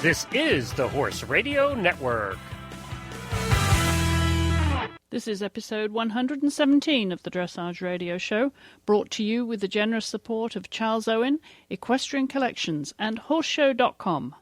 This is the Horse Radio Network. This is episode 117 of the Dressage Radio Show, brought to you with the generous support of Charles Owen, Equestrian Collections, and Horseshow.com.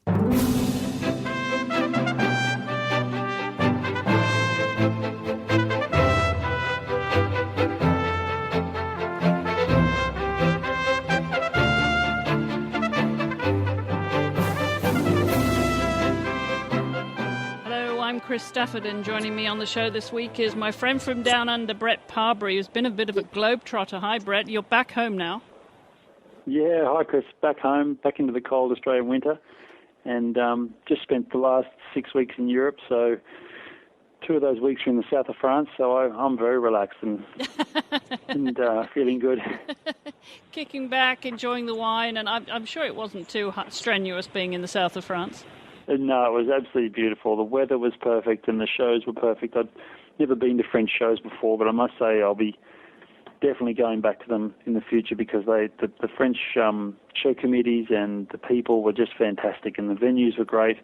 Chris Stafford, and joining me on the show this week is my friend from down under, Brett Parbury, who's been a bit of a globetrotter. Hi, Brett. You're back home now. Yeah, hi, Chris. Back home, back into the cold Australian winter, and just spent the last 6 weeks in Europe. So 2 of those weeks were in the south of France. So I'm very relaxed and feeling good. Kicking back, enjoying the wine, and I'm sure it wasn't too strenuous being in the south of France. No, it was absolutely beautiful. The weather was perfect and the shows were perfect. I'd never been to French shows before, but I must say I'll be definitely going back to them in the future because the French show committees and the people were just fantastic and the venues were great.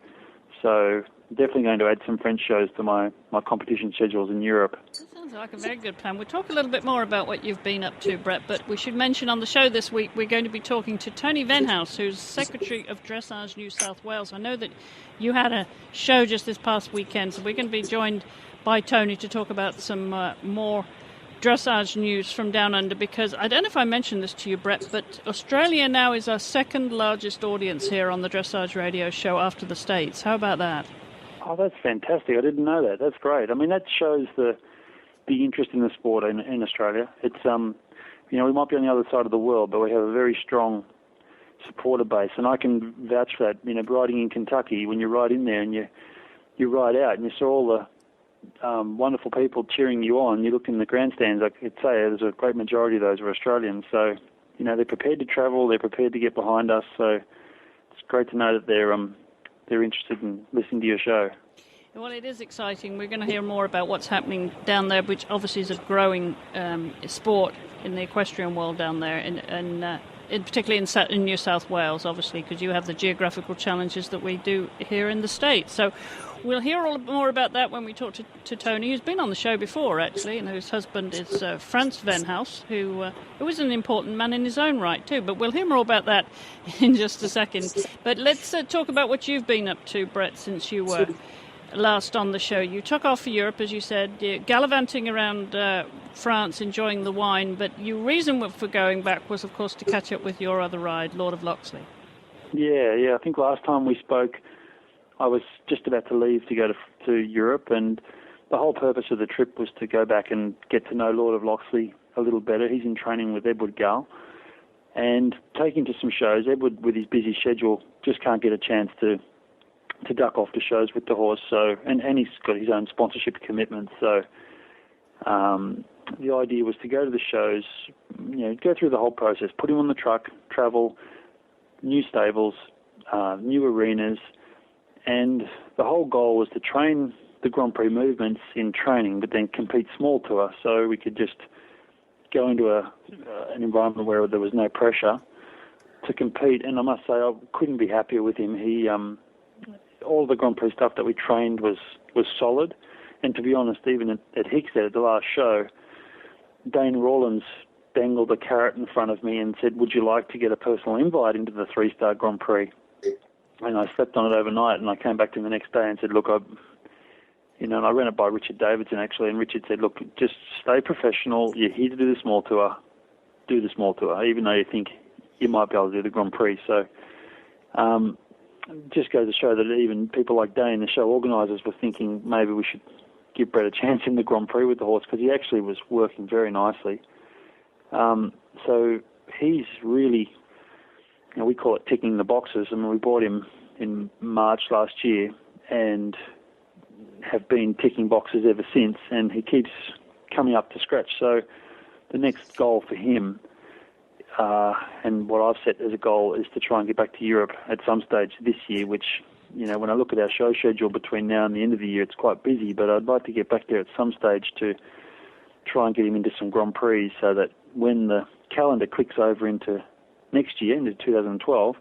So definitely going to add some French shows to my competition schedules in Europe. That sounds like a very good plan. We'll talk a little bit more about what you've been up to, Brett, but we should mention on the show this week we're going to be talking to Tony Venhouse, who's Secretary of Dressage New South Wales. I know that you had a show just this past weekend, so we're going to be joined by Tony to talk about some more dressage news from down under, because I don't know if I mentioned this to you, Brett, but Australia now is our second largest audience here on the Dressage Radio Show after the States. How about that? Oh, that's fantastic. I didn't know that. That's great. I mean, that shows the interest in the sport in Australia. It's, we might be on the other side of the world, but we have a very strong supporter base, and I can vouch for that. Riding in Kentucky, when you ride in there and you ride out and you saw all the wonderful people cheering you on, you look in the grandstands, I could say there's a great majority of those are Australians. So, they're prepared to travel, they're prepared to get behind us, so it's great to know that they're interested in listening to your show. Well, it is exciting. We're going to hear more about what's happening down there, which obviously is a growing sport in the equestrian world down there, and particularly in New South Wales, obviously, because you have the geographical challenges that we do here in the States. So we'll hear all more about that when we talk to Tony, who's been on the show before, actually, and whose husband is Franz Venhouse, who is an important man in his own right, too. But we'll hear more about that in just a second. But let's talk about what you've been up to, Brett, since you were last on the show. You took off for Europe, as you said, gallivanting around France, enjoying the wine, but your reason for going back was, of course, to catch up with your other ride, Lord of Loxley. Yeah, I think last time we spoke, I was just about to leave to go to Europe, and the whole purpose of the trip was to go back and get to know Lord of Loxley a little better. He's in training with Edward Gull, and take him to some shows. Edward, with his busy schedule, just can't get a chance to duck off to shows with the horse. So, and he's got his own sponsorship commitments. So, the idea was to go to the shows, go through the whole process, put him on the truck, travel, new stables, new arenas. And the whole goal was to train the Grand Prix movements in training, but then compete small tour, so we could just go into an environment where there was no pressure to compete. And I must say, I couldn't be happier with him. He, all the Grand Prix stuff that we trained was solid. And to be honest, even at Hickstead at the last show, Dane Rawlins dangled a carrot in front of me and said, "Would you like to get a personal invite into the 3-star Grand Prix?" And I slept on it overnight, and I came back to him the next day and said, "Look, and I ran it by Richard Davidson, actually, and Richard said, look, just stay professional. You're here to do the small tour. Do the small tour, even though you think you might be able to do the Grand Prix." So just goes to show that even people like Dane, the show organisers, were thinking maybe we should give Brett a chance in the Grand Prix with the horse, because he actually was working very nicely. So he's really... we call it ticking the boxes. I mean, we bought him in March last year and have been ticking boxes ever since, and he keeps coming up to scratch. So the next goal for him, and what I've set as a goal, is to try and get back to Europe at some stage this year, which, when I look at our show schedule between now and the end of the year, it's quite busy, but I'd like to get back there at some stage to try and get him into some Grand Prix, so that when the calendar clicks over into next year, into 2012,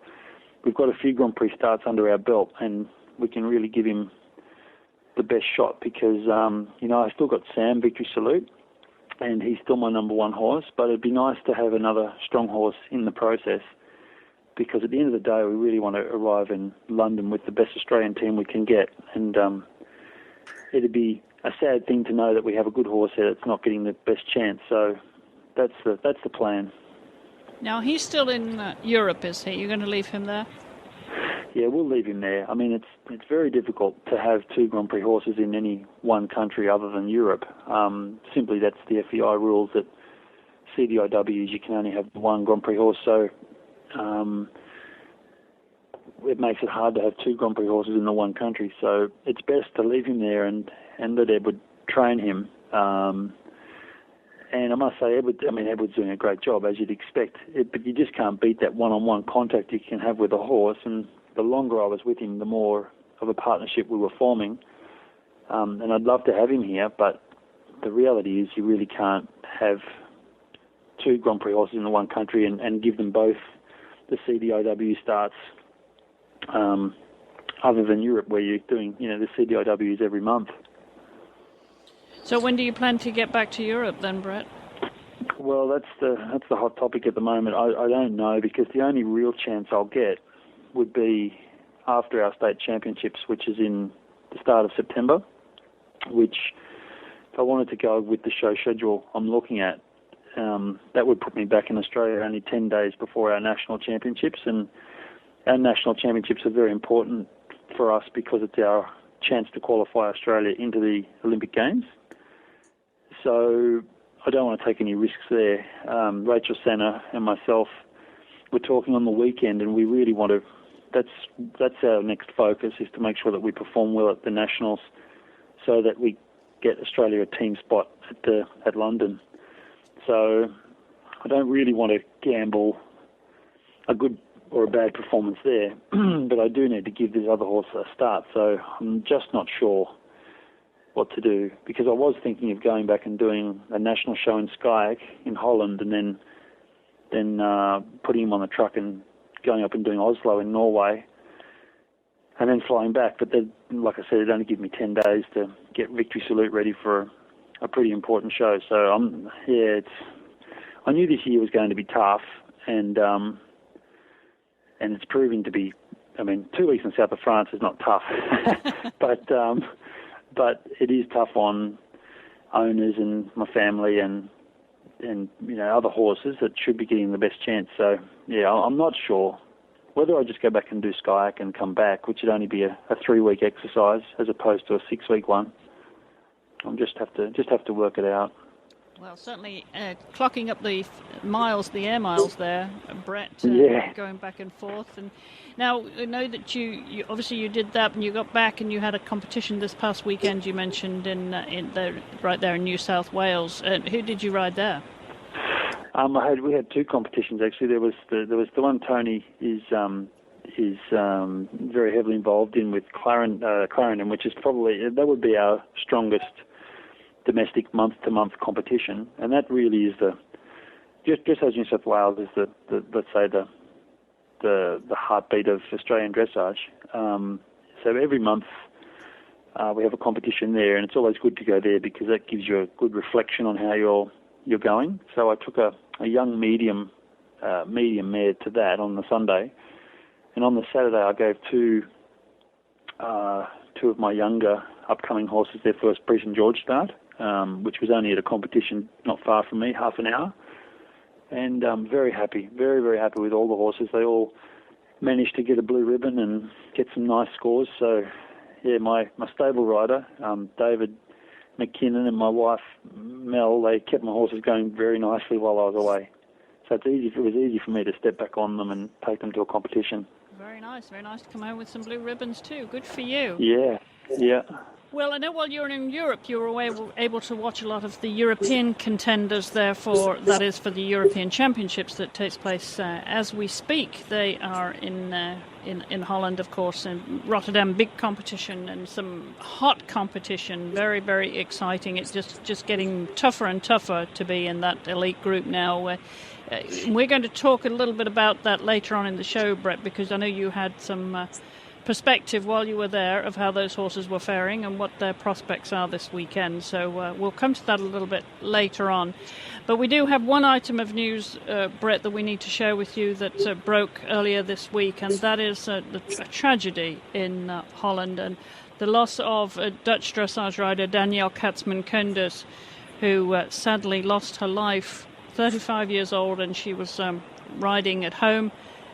we've got a few Grand Prix starts under our belt, and we can really give him the best shot because, I still got Sam Victory Salute, and he's still my number one horse, but it'd be nice to have another strong horse in the process because at the end of the day, we really want to arrive in London with the best Australian team we can get, and it'd be a sad thing to know that we have a good horse here that's not getting the best chance. So that's the plan. Now, he's still in Europe, is he? You're going to leave him there? Yeah, we'll leave him there. I mean, it's very difficult to have two Grand Prix horses in any one country other than Europe. Simply, that's the FEI rules that CDIWs, you can only have one Grand Prix horse. So it makes it hard to have two Grand Prix horses in the one country. So it's best to leave him there and let Edward train him. And I must say, Edward's doing a great job, as you'd expect. But you just can't beat that one-on-one contact you can have with a horse. And the longer I was with him, the more of a partnership we were forming. And I'd love to have him here, but the reality is you really can't have two Grand Prix horses in the one country and give them both the CDIW starts other than Europe, where you're doing, the CDIWs every month. So when do you plan to get back to Europe then, Brett? Well, that's the hot topic at the moment. I don't know, because the only real chance I'll get would be after our state championships, which is in the start of September, which if I wanted to go with the show schedule I'm looking at, that would put me back in Australia only 10 days before our national championships. And our national championships are very important for us because it's our chance to qualify Australia into the Olympic Games. So I don't want to take any risks there. Rachel Senna and myself were talking on the weekend, and we really want to. That's our next focus, is to make sure that we perform well at the Nationals, so that we get Australia a team spot at London. So I don't really want to gamble a good or a bad performance there, but I do need to give this other horse a start. So I'm just not sure what to do, because I was thinking of going back and doing a national show in Schaik in Holland, and then putting him on the truck and going up and doing Oslo in Norway, and then flying back. But then, like I said, it only give me 10 days to get Victory Salute ready for a pretty important show. So I knew this year was going to be tough, and it's proving to be. 2 weeks in south of France is not tough, but it is tough on owners and my family and other horses that should be getting the best chance. So yeah, I'm not sure whether I just go back and do Schaik and come back, which would only be a 3-week exercise as opposed to a 6-week one. I'll just have to work it out. Well, certainly clocking up the air miles there, Brett, going back and forth. And now I know that you obviously you did that, and you got back and you had a competition this past weekend. You mentioned right there in New South Wales. Who did you ride there? We had two competitions actually. There was the one Tony is very heavily involved in with Clarendon, which is probably that would be our strongest domestic month-to-month competition, and that really is just as New South Wales is the let's say the heartbeat of Australian dressage. So every month we have a competition there, and it's always good to go there because that gives you a good reflection on how you're going. So I took a young medium mare to that on the Sunday, and on the Saturday I gave two of my younger upcoming horses their first Prix St George start, which was only at a competition not far from me, half an hour. And I'm very happy, very, very happy with all the horses. They all managed to get a blue ribbon and get some nice scores. So, yeah, my stable rider, David McKinnon, and my wife, Mel, they kept my horses going very nicely while I was away. So it was easy for me to step back on them and take them to a competition. Very nice to come home with some blue ribbons too. Good for you. Yeah. Well, I know while you were in Europe, you were able to watch a lot of the European contenders. Therefore, that is for the European Championships that takes place as we speak. They are in Holland, of course, in Rotterdam. Big competition and some hot competition. Very, very exciting. It's just getting tougher and tougher to be in that elite group now. We're going to talk a little bit about that later on in the show, Brett, because I know you had some perspective while you were there of how those horses were faring and what their prospects are this weekend. So we'll come to that a little bit later on. But we do have one item of news, Brett, that we need to share with you that broke earlier this week, and that is a tragedy in Holland and the loss of Dutch dressage rider Danielle Katzman-Kunders, who sadly lost her life, 35 years old, and she was riding at home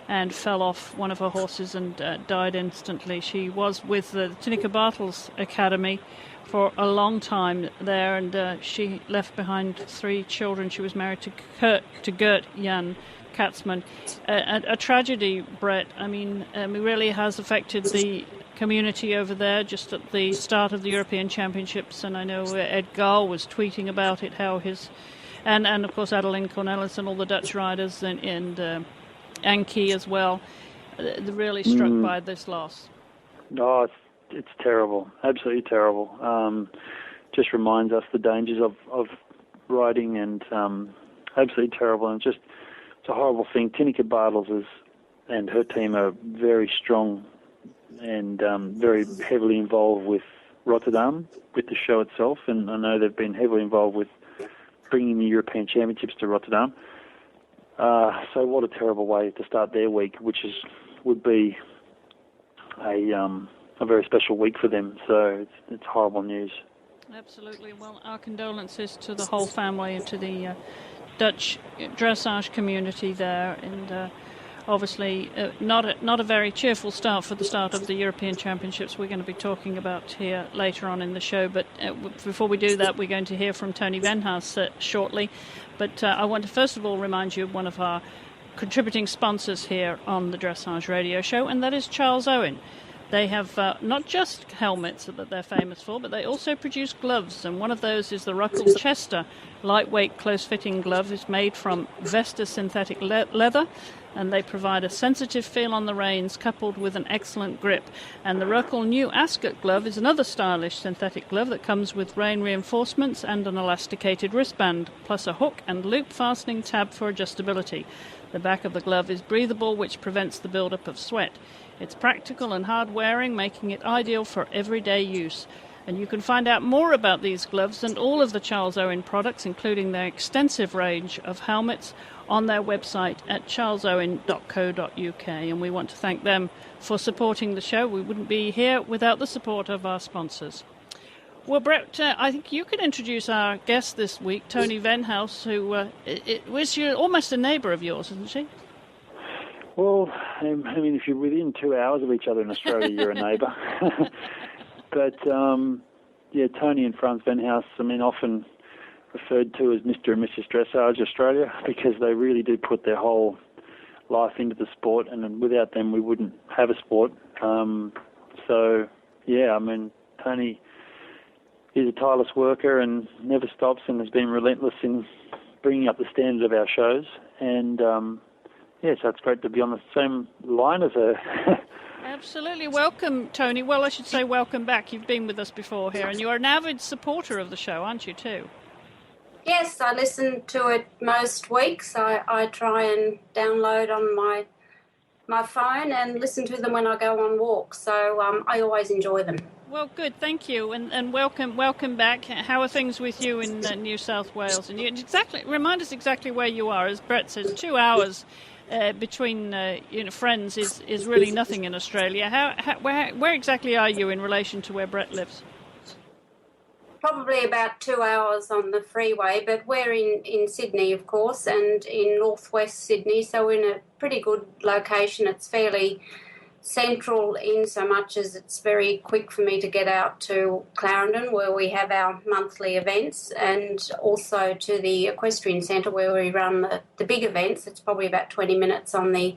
and fell off one of her horses and died instantly. She was with the Tineke Bartels Academy for a long time there, and she left behind 3 children. She was married to Gert Jan Katzman. A tragedy, Brett. I mean, it really has affected the community over there just at the start of the European Championships, and I know Ed Gaal was tweeting about it, how his... And of course, Adeline Cornelis and all the Dutch riders and Anki as well. They're really struck by this loss. Oh, it's terrible, absolutely terrible. Just reminds us the dangers of riding, and absolutely terrible. And it's a horrible thing. Tineke Bartels and her team are very strong and very heavily involved with Rotterdam, with the show itself. And I know they've been heavily involved with bringing the European Championships to Rotterdam. So what a terrible way to start their week, which would be a very special week for them. So it's horrible news. Absolutely. Well, our condolences to the whole family and to the Dutch dressage community there, and obviously not a very cheerful start for the start of the European Championships we're going to be talking about here later on in the show. But before we do that, we're going to hear from Tony Venhaus shortly. But I want to first of all remind you of one of our contributing sponsors here on the Dressage Radio Show, and that is Charles Owen. They have not just helmets that they're famous for, but they also produce gloves, and one of those is the Ruckle Chester lightweight close-fitting glove. It's made from Vestas synthetic leather, and they provide a sensitive feel on the reins coupled with an excellent grip. And the Ruckle New Ascot glove is another stylish synthetic glove that comes with rein reinforcements and an elasticated wristband, plus a hook and loop fastening tab for adjustability. The back of the glove is breathable, which prevents the build-up of sweat. It's practical and hard-wearing, making it ideal for everyday use. And you can find out more about these gloves and all of the Charles Owen products, including their extensive range of helmets, on their website at charlesowen.co.uk. And we want to thank them for supporting the show. We wouldn't be here without the support of our sponsors. Well, Brett, I think you could introduce our guest this week, Tony Venhaus, who was almost a neighbour of yours, isn't she? Well, I mean, if you're within 2 hours of each other in Australia, you're a neighbour. But, Tony and Franz Venhaus, I mean, often referred to as Mr. and Mrs. Dressage Australia, because they really do put their whole life into the sport, and without them we wouldn't have a sport. Tony is a tireless worker and never stops and has been relentless in bringing up the standard of our shows. And, so it's great to be on the same line as her. Absolutely. Welcome, Tony. Well, I should say welcome back. You've been with us before here, and you're an avid supporter of the show, aren't you, too? Yes, I listen to it most weeks. I try and download on my phone and listen to them when I go on walks. So I always enjoy them. Well, good. Thank you, and welcome back. How are things with you in New South Wales? And you remind us exactly where you are. As Brett says, 2 hours between friends is really nothing in Australia. Where exactly are you in relation to where Brett lives? Probably about 2 hours on the freeway, but we're in Sydney, of course, and in northwest Sydney, so we're in a pretty good location. It's fairly central in so much as it's very quick for me to get out to Clarendon, where we have our monthly events, and also to the Equestrian Centre where we run the big events. It's probably about 20 minutes on the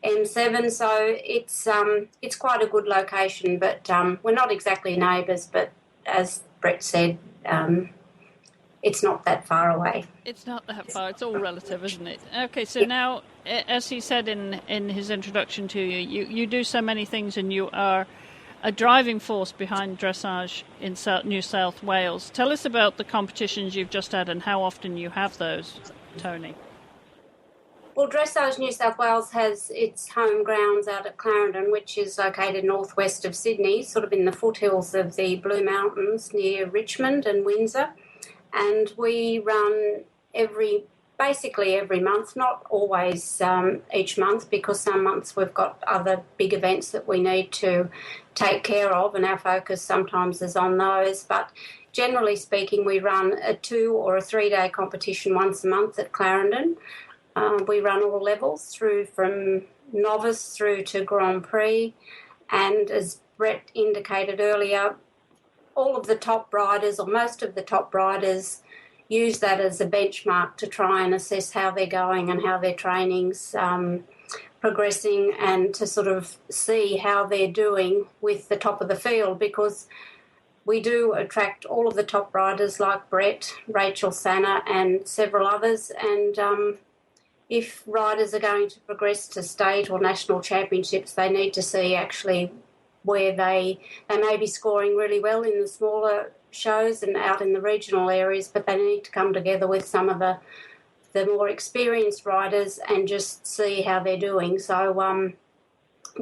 M7, so it's quite a good location, but we're not exactly neighbours, but as Brett said, it's not that far away. It's not that far. It's all relative, isn't it? Okay, so now, as he said in his introduction to you, you do so many things, and you are a driving force behind dressage in New South Wales. Tell us about the competitions you've just had and how often you have those, Tony. Well, Dressage New South Wales has its home grounds out at Clarendon, which is located northwest of Sydney, sort of in the foothills of the Blue Mountains near Richmond and Windsor. And we run basically every month, not always each month, because some months we've got other big events that we need to take care of, and our focus sometimes is on those. But generally speaking, we run a 2 or a 3 day competition once a month at Clarendon. We run all levels from novice through to Grand Prix, and as Brett indicated earlier, all of the top riders, or most of the top riders, use that as a benchmark to try and assess how they're going and how their training's progressing, and to sort of see how they're doing with the top of the field, because we do attract all of the top riders like Brett, Rachel Sanna and several others, and if riders are going to progress to state or national championships, they need to see actually where they may be scoring really well in the smaller shows and out in the regional areas, but they need to come together with some of the more experienced riders and just see how they're doing. So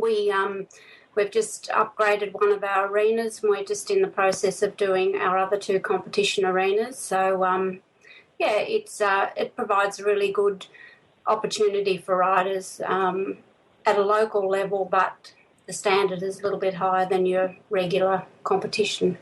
we've just upgraded one of our arenas, and we're just in the process of doing our other 2 competition arenas. So it provides a really good opportunity for riders at a local level, but the standard is a little bit higher than your regular competition.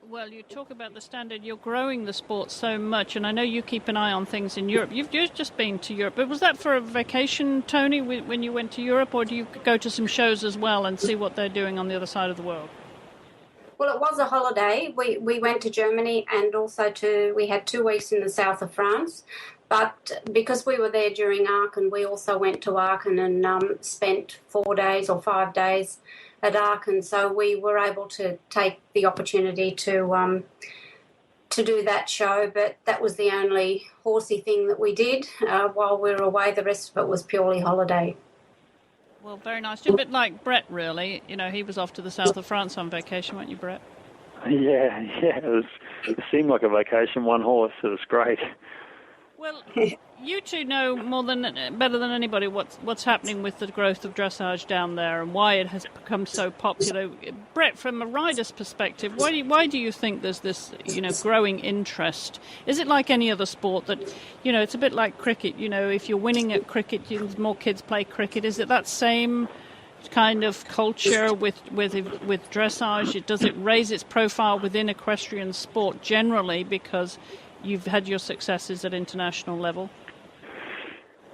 Well, you talk about the standard. You're growing the sport so much, and I know you keep an eye on things in Europe. You've just been to Europe, but was that for a vacation, Tony, when you went to Europe, or do you go to some shows as well and see what they're doing on the other side of the world? Well, it was a holiday. We went to Germany, and also we had 2 weeks in the south of France. But because we were there during Aachen, we also went to Aachen and spent 4 days or 5 days at Aachen. So we were able to take the opportunity to do that show. But that was the only horsey thing that we did while we were away. The rest of it was purely holiday. Well, very nice. A bit like Brett, really. You know, he was off to the south of France on vacation, weren't you, Brett? Yeah. It seemed like a vacation, one horse. It was great. Well, you two know better than anybody what's happening with the growth of dressage down there and why it has become so popular. Brett, from a rider's perspective, why do you think there's this growing interest? Is it like any other sport that it's a bit like cricket? If you're winning at cricket, more kids play cricket. Is it that same kind of culture with dressage? Does it raise its profile within equestrian sport generally because you've had your successes at international level?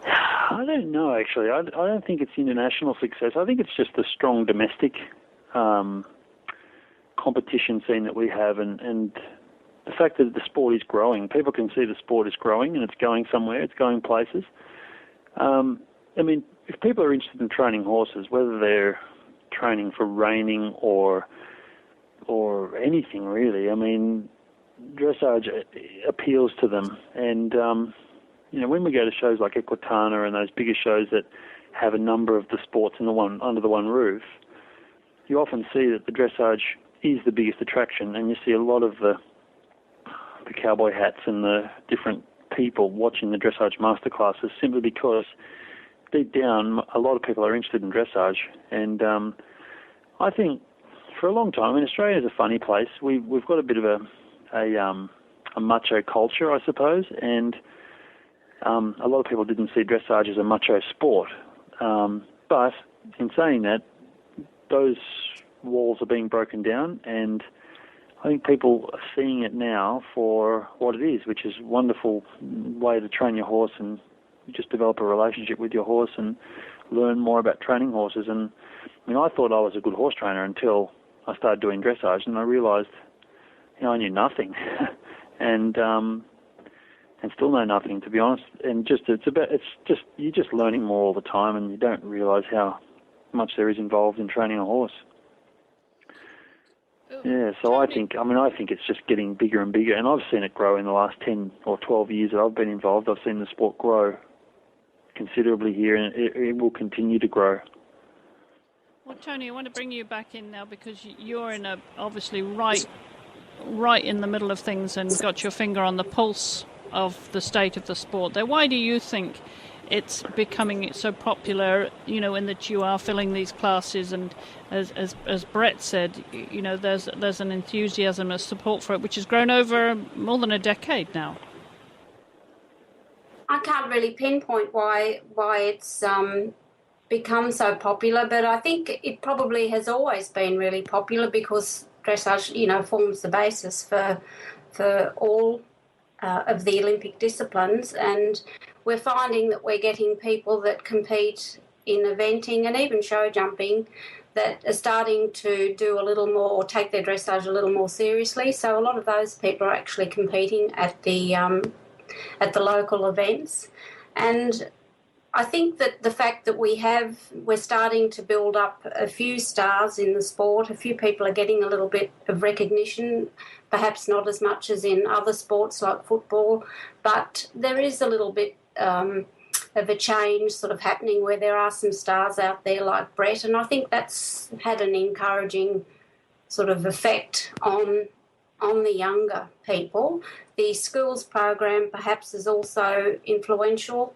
I don't know, actually. I don't think it's international success. I think it's just the strong domestic competition scene that we have, and the fact that the sport is growing. People can see the sport is growing and it's going somewhere, it's going places. If people are interested in training horses, whether they're training for reining or anything really, dressage appeals to them, and when we go to shows like Equitana and those bigger shows that have a number of the sports under the one roof, you often see that the dressage is the biggest attraction, and you see a lot of the cowboy hats and the different people watching the dressage masterclasses simply because deep down a lot of people are interested in dressage, and I think for a long time, Australia is a funny place. We've got a bit of a macho culture, I suppose, and a lot of people didn't see dressage as a macho sport. But in saying that, those walls are being broken down, and I think people are seeing it now for what it is, which is a wonderful way to train your horse, and you just develop a relationship with your horse and learn more about training horses. And I thought I was a good horse trainer until I started doing dressage, and I realised I knew nothing, and still know nothing, to be honest. And you're just learning more all the time, and you don't realise how much there is involved in training a horse. Yeah, so I think it's just getting bigger and bigger, and I've seen it grow in the last 10 or 12 years that I've been involved. I've seen the sport grow considerably here, and it will continue to grow. Well, Tony, I want to bring you back in now because you're obviously right in the middle of things and got your finger on the pulse of the state of the sport there. Why do you think it's becoming so popular, in that you are filling these classes, and as Brett said, there's an enthusiasm, a support for it, which has grown over more than a decade now? I can't really pinpoint why it's become so popular, but I think it probably has always been really popular because dressage, forms the basis for all of the Olympic disciplines, and we're finding that we're getting people that compete in eventing and even show jumping that are starting to do a little more, or take their dressage a little more seriously. So a lot of those people are actually competing at the local events, and I think that the fact that we're starting to build up a few stars in the sport, a few people are getting a little bit of recognition, perhaps not as much as in other sports like football, but there is a little bit of a change sort of happening where there are some stars out there like Brett, and I think that's had an encouraging sort of effect on the younger people. The schools program perhaps is also influential.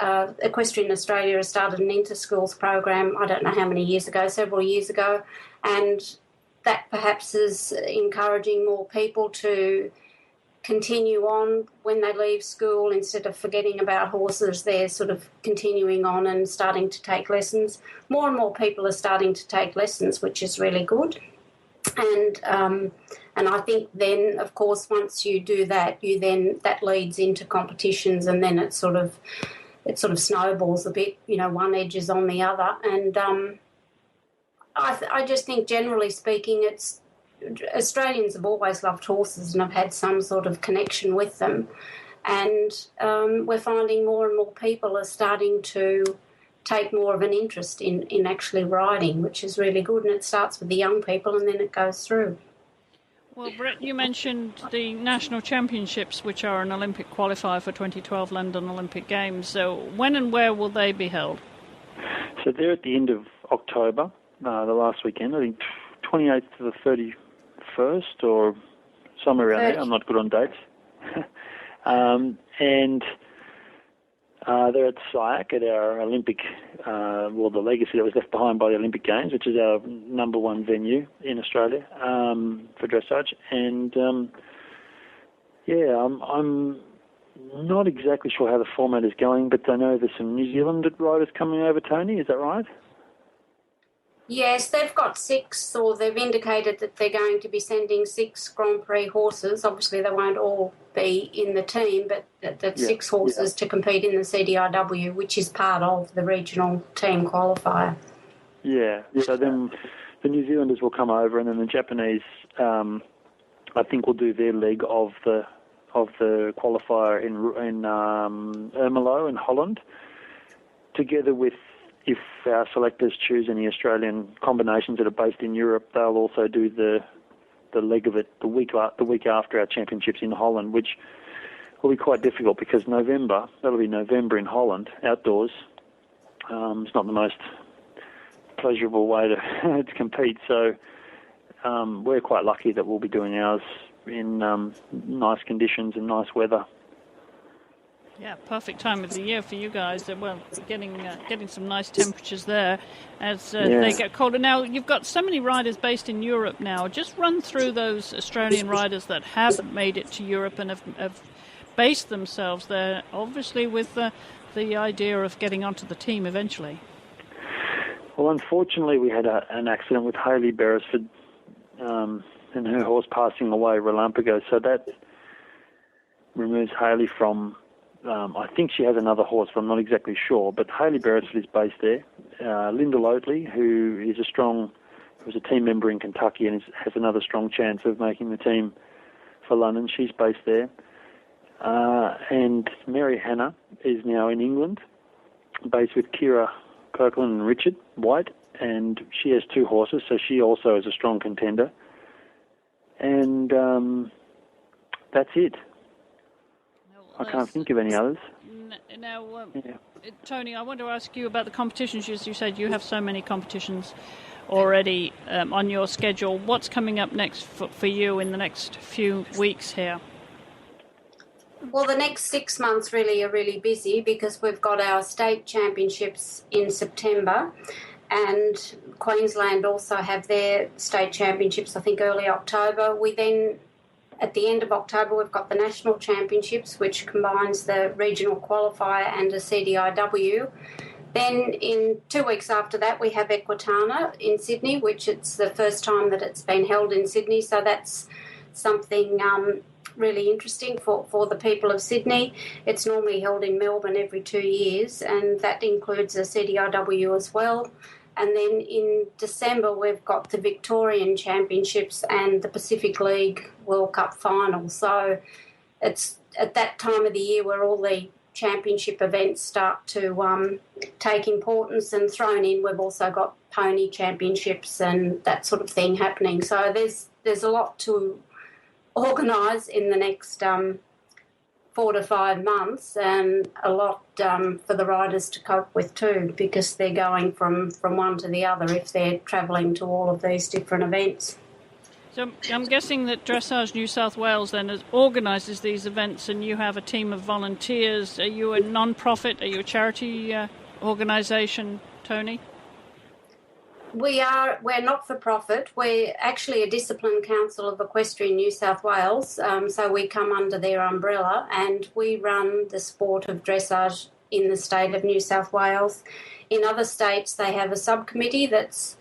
Equestrian Australia has started an inter-schools program, I don't know how many years ago, several years ago, and that perhaps is encouraging more people to continue on when they leave school. Instead of forgetting about horses, they're sort of continuing on and starting to take lessons. More and more people are starting to take lessons, which is really good. And I think then, of course, once you do that, that leads into competitions, and then it sort of snowballs a bit. One edges on the other, and I just think, generally speaking, Australians have always loved horses and have had some sort of connection with them, and we're finding more and more people are starting to take more of an interest in actually riding, which is really good, and it starts with the young people and then it goes through. Well, Brett, you mentioned the national championships, which are an Olympic qualifier for 2012 London Olympic Games. So when and where will they be held? So they're at the end of October, the last weekend, I think 28th to the 31st or somewhere around there. I'm not good on dates. And they're at SIAC at our Olympic, the legacy that was left behind by the Olympic Games, which is our number one venue in Australia for dressage. And I'm not exactly sure how the format is going, but I know there's some New Zealand riders coming over, Tony, is that right? Yes, they've got 6, or they've indicated that they're going to be sending 6 Grand Prix horses. Obviously, they won't all be in the team, but that's 6 horses to compete in the CDIW, which is part of the regional team qualifier. Yeah, so then the New Zealanders will come over, and then the Japanese, I think, will do their leg of the qualifier in Ermelo in Holland, together with, if our selectors choose any Australian combinations that are based in Europe, they'll also do the leg of it the week after our championships in Holland, which will be quite difficult because that'll be November in Holland, outdoors. It's not the most pleasurable way to compete, so we're quite lucky that we'll be doing ours in nice conditions and nice weather. Yeah, perfect time of the year for you guys. Well, getting some nice temperatures there as they get colder. Now, you've got so many riders based in Europe now. Just run through those Australian riders that have made it to Europe and have based themselves there, obviously with the idea of getting onto the team eventually. Well, unfortunately, we had an accident with Hayley Beresford and her horse passing away a lump ago, so that removes Hayley from... I think she has another horse, but I'm not exactly sure. But Hayley Beresford is based there. Linda Lotley, who was a team member in Kentucky and has another strong chance of making the team for London, she's based there. And Mary Hannah is now in England, based with Kira Kirkland and Richard White, and she has 2 horses, so she also is a strong contender. and that's it. I can't think of any others. Now, Tony, I want to ask you about the competitions. As you said, you have so many competitions already on your schedule. What's coming up next for you in the next few weeks here? Well, the next 6 months really are really busy because we've got our state championships in September, and Queensland also have their state championships, I think, early October. We then, at the end of October, we've got the national championships, which combines the regional qualifier and a CDIW. Then in 2 weeks after that, we have Equitana in Sydney, which it's the first time that it's been held in Sydney. So that's something really interesting for the people of Sydney. It's normally held in Melbourne every 2 years, and that includes a CDIW as well. And then in December, we've got the Victorian Championships and the Pacific League World Cup Final. So it's at that time of the year where all the championship events start to take importance, and thrown in, we've also got pony championships and that sort of thing happening. So there's a lot to organise in the next 4 to 5 months, and a lot for the riders to cope with too, because they're going from one to the other if they're travelling to all of these different events. So I'm guessing that Dressage New South Wales then organises these events, and you have a team of volunteers. Are you a non-profit? Are you a charity organisation, Tony? We're not for profit. We're actually a discipline council of Equestrian New South Wales, so we come under their umbrella, and we run the sport of dressage in the state of New South Wales. In other states, they have a subcommittee that's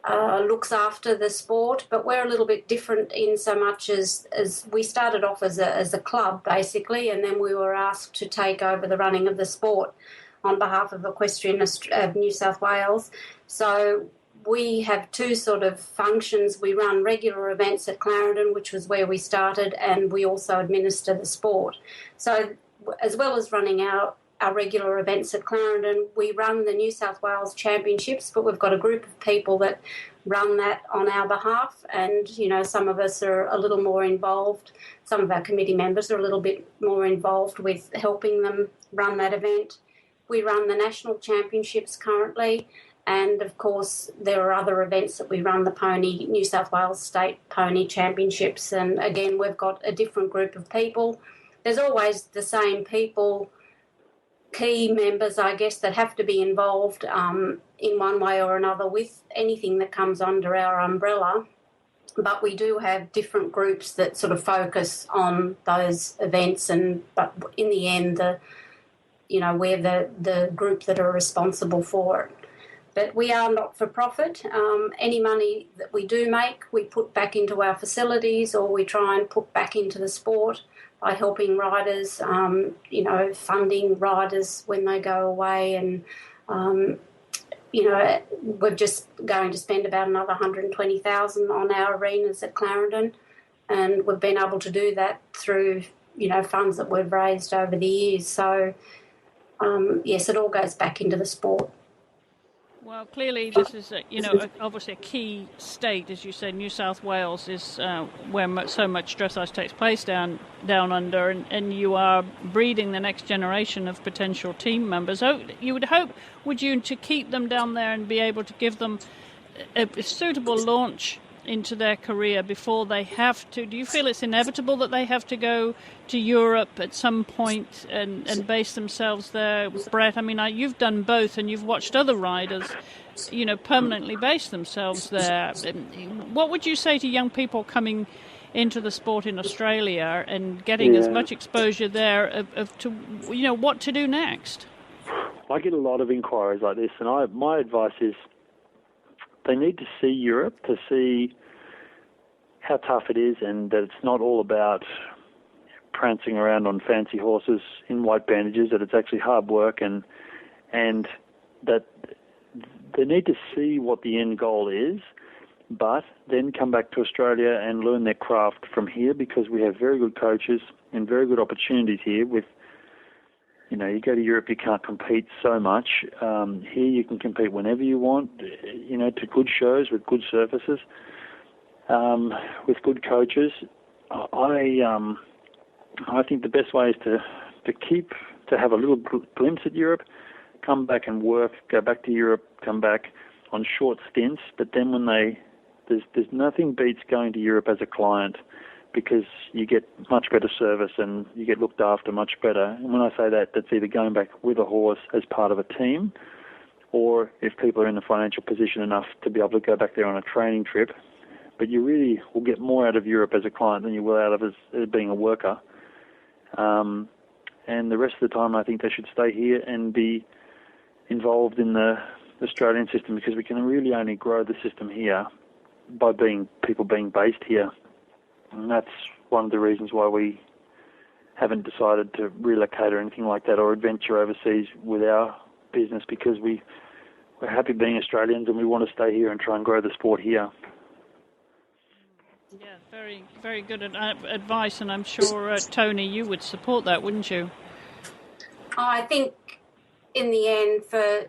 looks after the sport, but we're a little bit different in so much as we started off as a club basically, and then we were asked to take over the running of the sport on behalf of Equestrian of New South Wales. So we have two sort of functions. We run regular events at Clarendon, which was where we started, and we also administer the sport. So as well as running our regular events at Clarendon, we run the New South Wales Championships, but we've got a group of people that run that on our behalf, and, you know, some of us are a little more involved. Some of our committee members are a little bit more involved with helping them run that event. We run the National Championships currently, and, of course, there are other events that we run, the New South Wales State Pony Championships, and, again, we've got a different group of people. There's always the same people, key members, I guess, that have to be involved in one way or another with anything that comes under our umbrella. But we do have different groups that sort of focus on those events, but in the end, we're the group that are responsible for it. But we are not for profit. Any money that we do make, we put back into our facilities, or we try and put back into the sport by helping riders, funding riders when they go away. And, we're just going to spend about another $120,000 on our arenas at Clarendon. And we've been able to do that through, funds that we've raised over the years. So, yes, it all goes back into the sport. Well, clearly this is, obviously a key state, as you said. New South Wales is where so much dressage takes place down under, and you are breeding the next generation of potential team members. So you would hope, would you, to keep them down there and be able to give them a suitable launch into their career before they have to? Do you feel it's inevitable that they have to go to Europe at some point and base themselves there? Brett, I mean, you've done both, and you've watched other riders, permanently base themselves there. What would you say to young people coming into the sport in Australia and getting as much exposure there to what to do next? I get a lot of inquiries like this, and my advice is they need to see Europe to see how tough it is, and that it's not all about prancing around on fancy horses in white bandages, that it's actually hard work, and that they need to see what the end goal is, but then come back to Australia and learn their craft from here, because we have very good coaches and very good opportunities here. With you go to Europe, you can't compete so much. Here you can compete whenever you want, to good shows with good surfaces. with good coaches. I think the best way is to have a little glimpse at Europe, come back and work, go back to Europe, come back on short stints. But then there's nothing beats going to Europe as a client, because you get much better service and you get looked after much better. And when I say that, that's either going back with a horse as part of a team, or if people are in the financial position enough to be able to go back there on a training trip. But you really will get more out of Europe as a client than you will out of as being a worker. And the rest of the time, I think they should stay here and be involved in the Australian system, because we can really only grow the system here by people being based here. And that's one of the reasons why we haven't decided to relocate or anything like that, or adventure overseas with our business, because we're happy being Australians and we want to stay here and try and grow the sport here. Yeah, very, very good advice, and I'm sure, Tony, you would support that, wouldn't you? I think in the end, for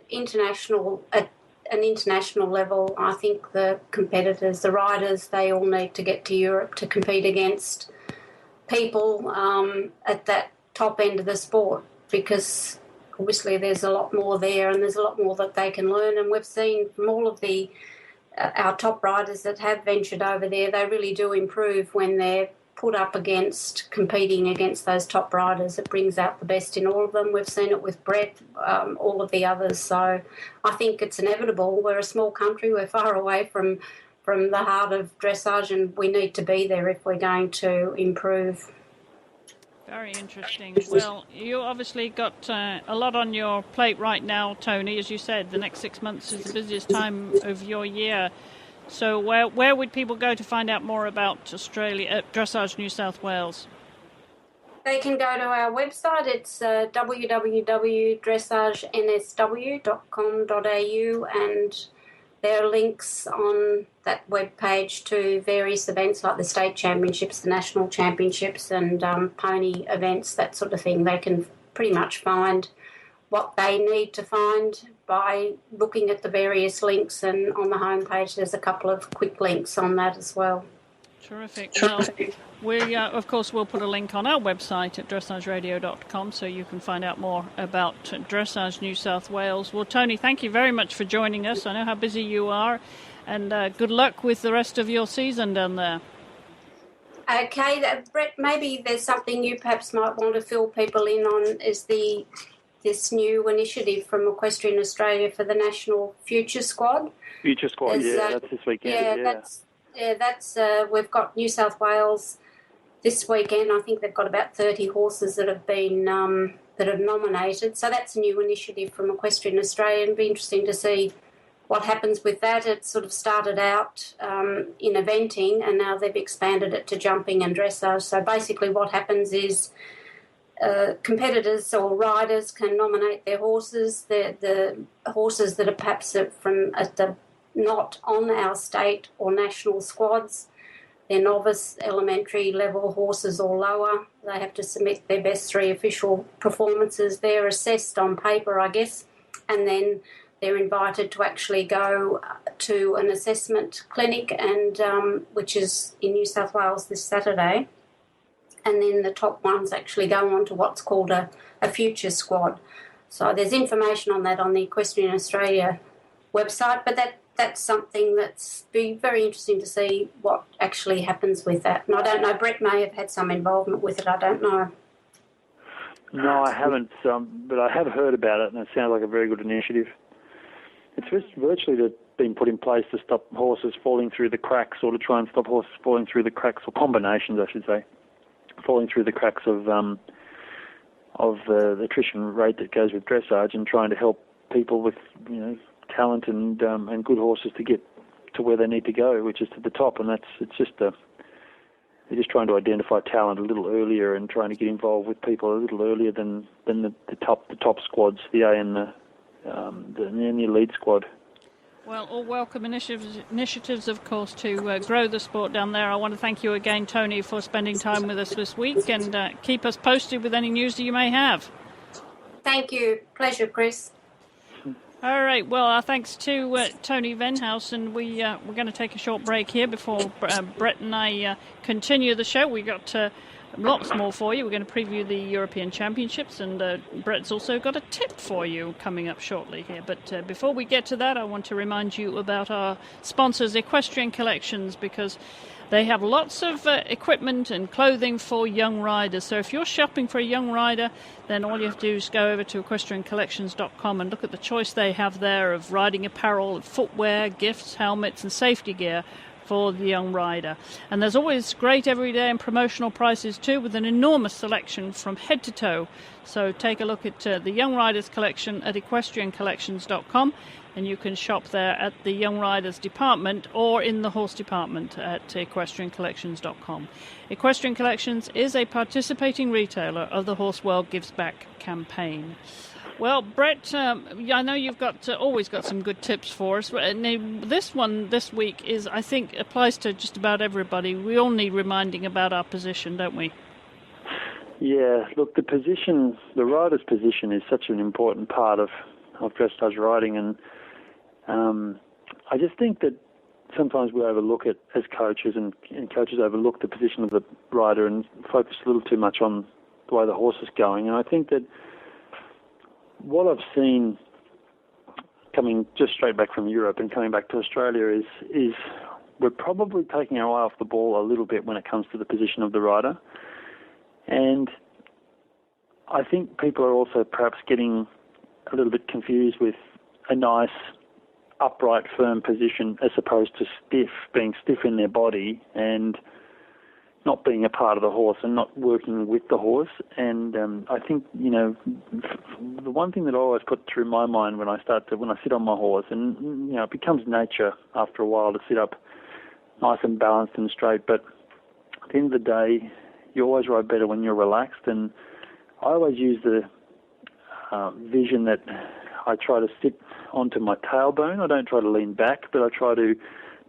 at an international level, I think the competitors, the riders, they all need to get to Europe to compete against people at that top end of the sport, because obviously there's a lot more there and there's a lot more that they can learn. And we've seen from all of our top riders that have ventured over there, they really do improve when they're put up against competing against those top riders. It brings out the best in all of them. We've seen it with Brett, all of the others. So I think it's inevitable. We're a small country. We're far away from the heart of dressage, and we need to be there if we're going to improve. Very interesting. Well, you obviously got a lot on your plate right now, Tony. As you said, the next 6 months is the busiest time of your year. So where would people go to find out more about Australia, Dressage New South Wales? They can go to our website. It's www.dressagensw.com.au, and there are links on that webpage to various events like the state championships, the national championships, and pony events, that sort of thing. They can pretty much find what they need to find by looking at the various links, and on the homepage there's a couple of quick links on that as well. Terrific. Well, we, of course, will put a link on our website at dressageradio.com so you can find out more about Dressage New South Wales. Well, Tony, thank you very much for joining us. I know how busy you are, and good luck with the rest of your season down there. Okay, Brett, maybe there's something you perhaps might want to fill people in on, is this new initiative from Equestrian Australia for the National Future Squad. Future Squad, that's this weekend. That's we've got New South Wales this weekend. I think they've got about 30 horses that have been that have nominated. So that's a new initiative from Equestrian Australia. It'd be interesting to see what happens with that. It sort of started out in eventing, and now they've expanded it to jumping and dressage. So basically what happens is competitors or riders can nominate their horses, the horses that are perhaps not on our state or national squads. They're novice, elementary level horses or lower. They have to submit their best 3 official performances. They're assessed on paper, I guess, and then they're invited to actually go to an assessment clinic, and which is in New South Wales this Saturday. And then the top ones actually go on to what's called a future squad. So there's information on that on the Equestrian Australia website, but that's something that's be very interesting to see what actually happens with that. And I don't know, Brett may have had some involvement with it, I don't know. No, I haven't, but I have heard about it, and it sounds like a very good initiative. It's virtually been put in place to stop horses falling through the cracks, or to try and stop horses falling through the cracks, or combinations, I should say, falling through the cracks of the attrition rate that goes with dressage, and trying to help people with talent and good horses to get to where they need to go, which is to the top. And they're just trying to identify talent a little earlier and trying to get involved with people a little earlier than the top squads, the A and the elite squad. Well, all welcome initiatives, of course, to grow the sport down there. I want to thank you again, Tony, for spending time with us this week, and keep us posted with any news that you may have. Thank you. Pleasure, Chris. All right. Well, thanks to Tony Venhouse, and we're going to take a short break here before Brett and I continue the show. We got lots more for you. We're going to preview the European Championships, and Brett's also got a tip for you coming up shortly here. But before we get to that, I want to remind you about our sponsors, Equestrian Collections, because they have lots of equipment and clothing for young riders. So if you're shopping for a young rider, then all you have to do is go over to equestriancollections.com and look at the choice they have there of riding apparel, footwear, gifts, helmets and safety gear for the young rider. And there's always great everyday and promotional prices too, with an enormous selection from head to toe. So take a look at the Young Riders collection at equestriancollections.com, and you can shop there at the Young Riders department or in the horse department at equestriancollections.com. Equestrian Collections is a participating retailer of the Horse World Gives Back campaign. Well, Brett, I know you've always got some good tips for us. This one this week I think applies to just about everybody. We all need reminding about our position, don't we? Yeah, look, the rider's position is such an important part of dressage riding, and I just think that sometimes we overlook it as coaches, and coaches overlook the position of the rider and focus a little too much on the way the horse is going. And I think that what I've seen coming just straight back from Europe and coming back to Australia is we're probably taking our eye off the ball a little bit when it comes to the position of the rider. And I think people are also perhaps getting a little bit confused with a nice, upright, firm position as opposed to being stiff in their body and not being a part of the horse and not working with the horse. And I think, the one thing that I always put through my mind when I sit on my horse, and, it becomes nature after a while to sit up nice and balanced and straight, but at the end of the day, you always ride better when you're relaxed. And I always use the vision that I try to sit onto my tailbone. I don't try to lean back, but I try to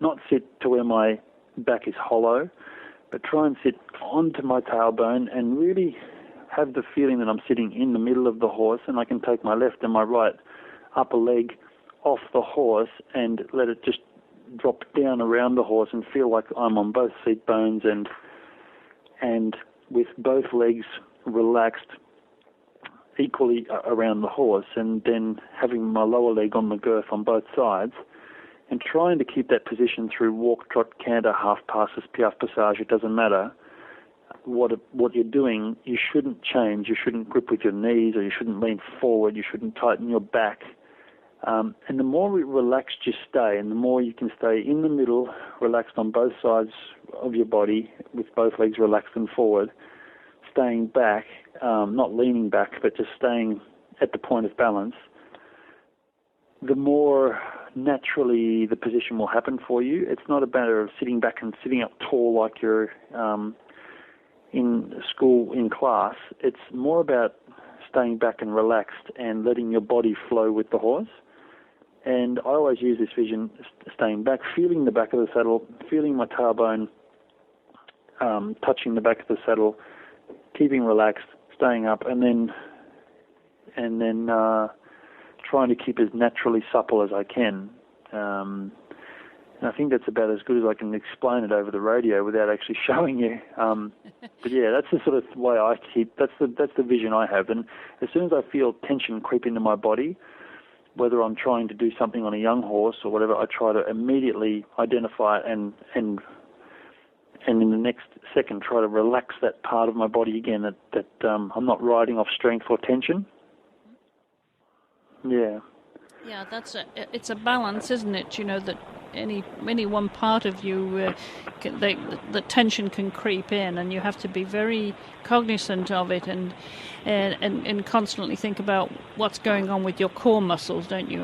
not sit to where my back is hollow, but try and sit onto my tailbone and really have the feeling that I'm sitting in the middle of the horse, and I can take my left and my right upper leg off the horse and let it just drop down around the horse and feel like I'm on both seat bones and with both legs relaxed equally around the horse, and then having my lower leg on the girth on both sides, and trying to keep that position through walk, trot, canter, half passes, piaffe, passage. It doesn't matter what you're doing. You shouldn't change. You shouldn't grip with your knees, or you shouldn't lean forward. You shouldn't tighten your back. And the more relaxed you stay, and the more you can stay in the middle, relaxed on both sides of your body, with both legs relaxed and forward, staying back, not leaning back, but just staying at the point of balance, the more naturally the position will happen for you. It's not a matter of sitting back and sitting up tall like you're in school, in class. It's more about staying back and relaxed and letting your body flow with the horse. And I always use this vision, staying back, feeling the back of the saddle, feeling my tailbone touching the back of the saddle, keeping relaxed, staying up, and then trying to keep as naturally supple as I can. And I think that's about as good as I can explain it over the radio without actually showing you. But yeah, that's the sort of way I keep. That's the vision I have. And as soon as I feel tension creep into my body, whether I'm trying to do something on a young horse or whatever, I try to immediately identify it and in the next second try to relax that part of my body again, that I'm not riding off strength or tension. Yeah. Yeah, it's a balance, isn't it? That any one part of you, the tension can creep in, and you have to be very cognizant of it and constantly think about what's going on with your core muscles, don't you?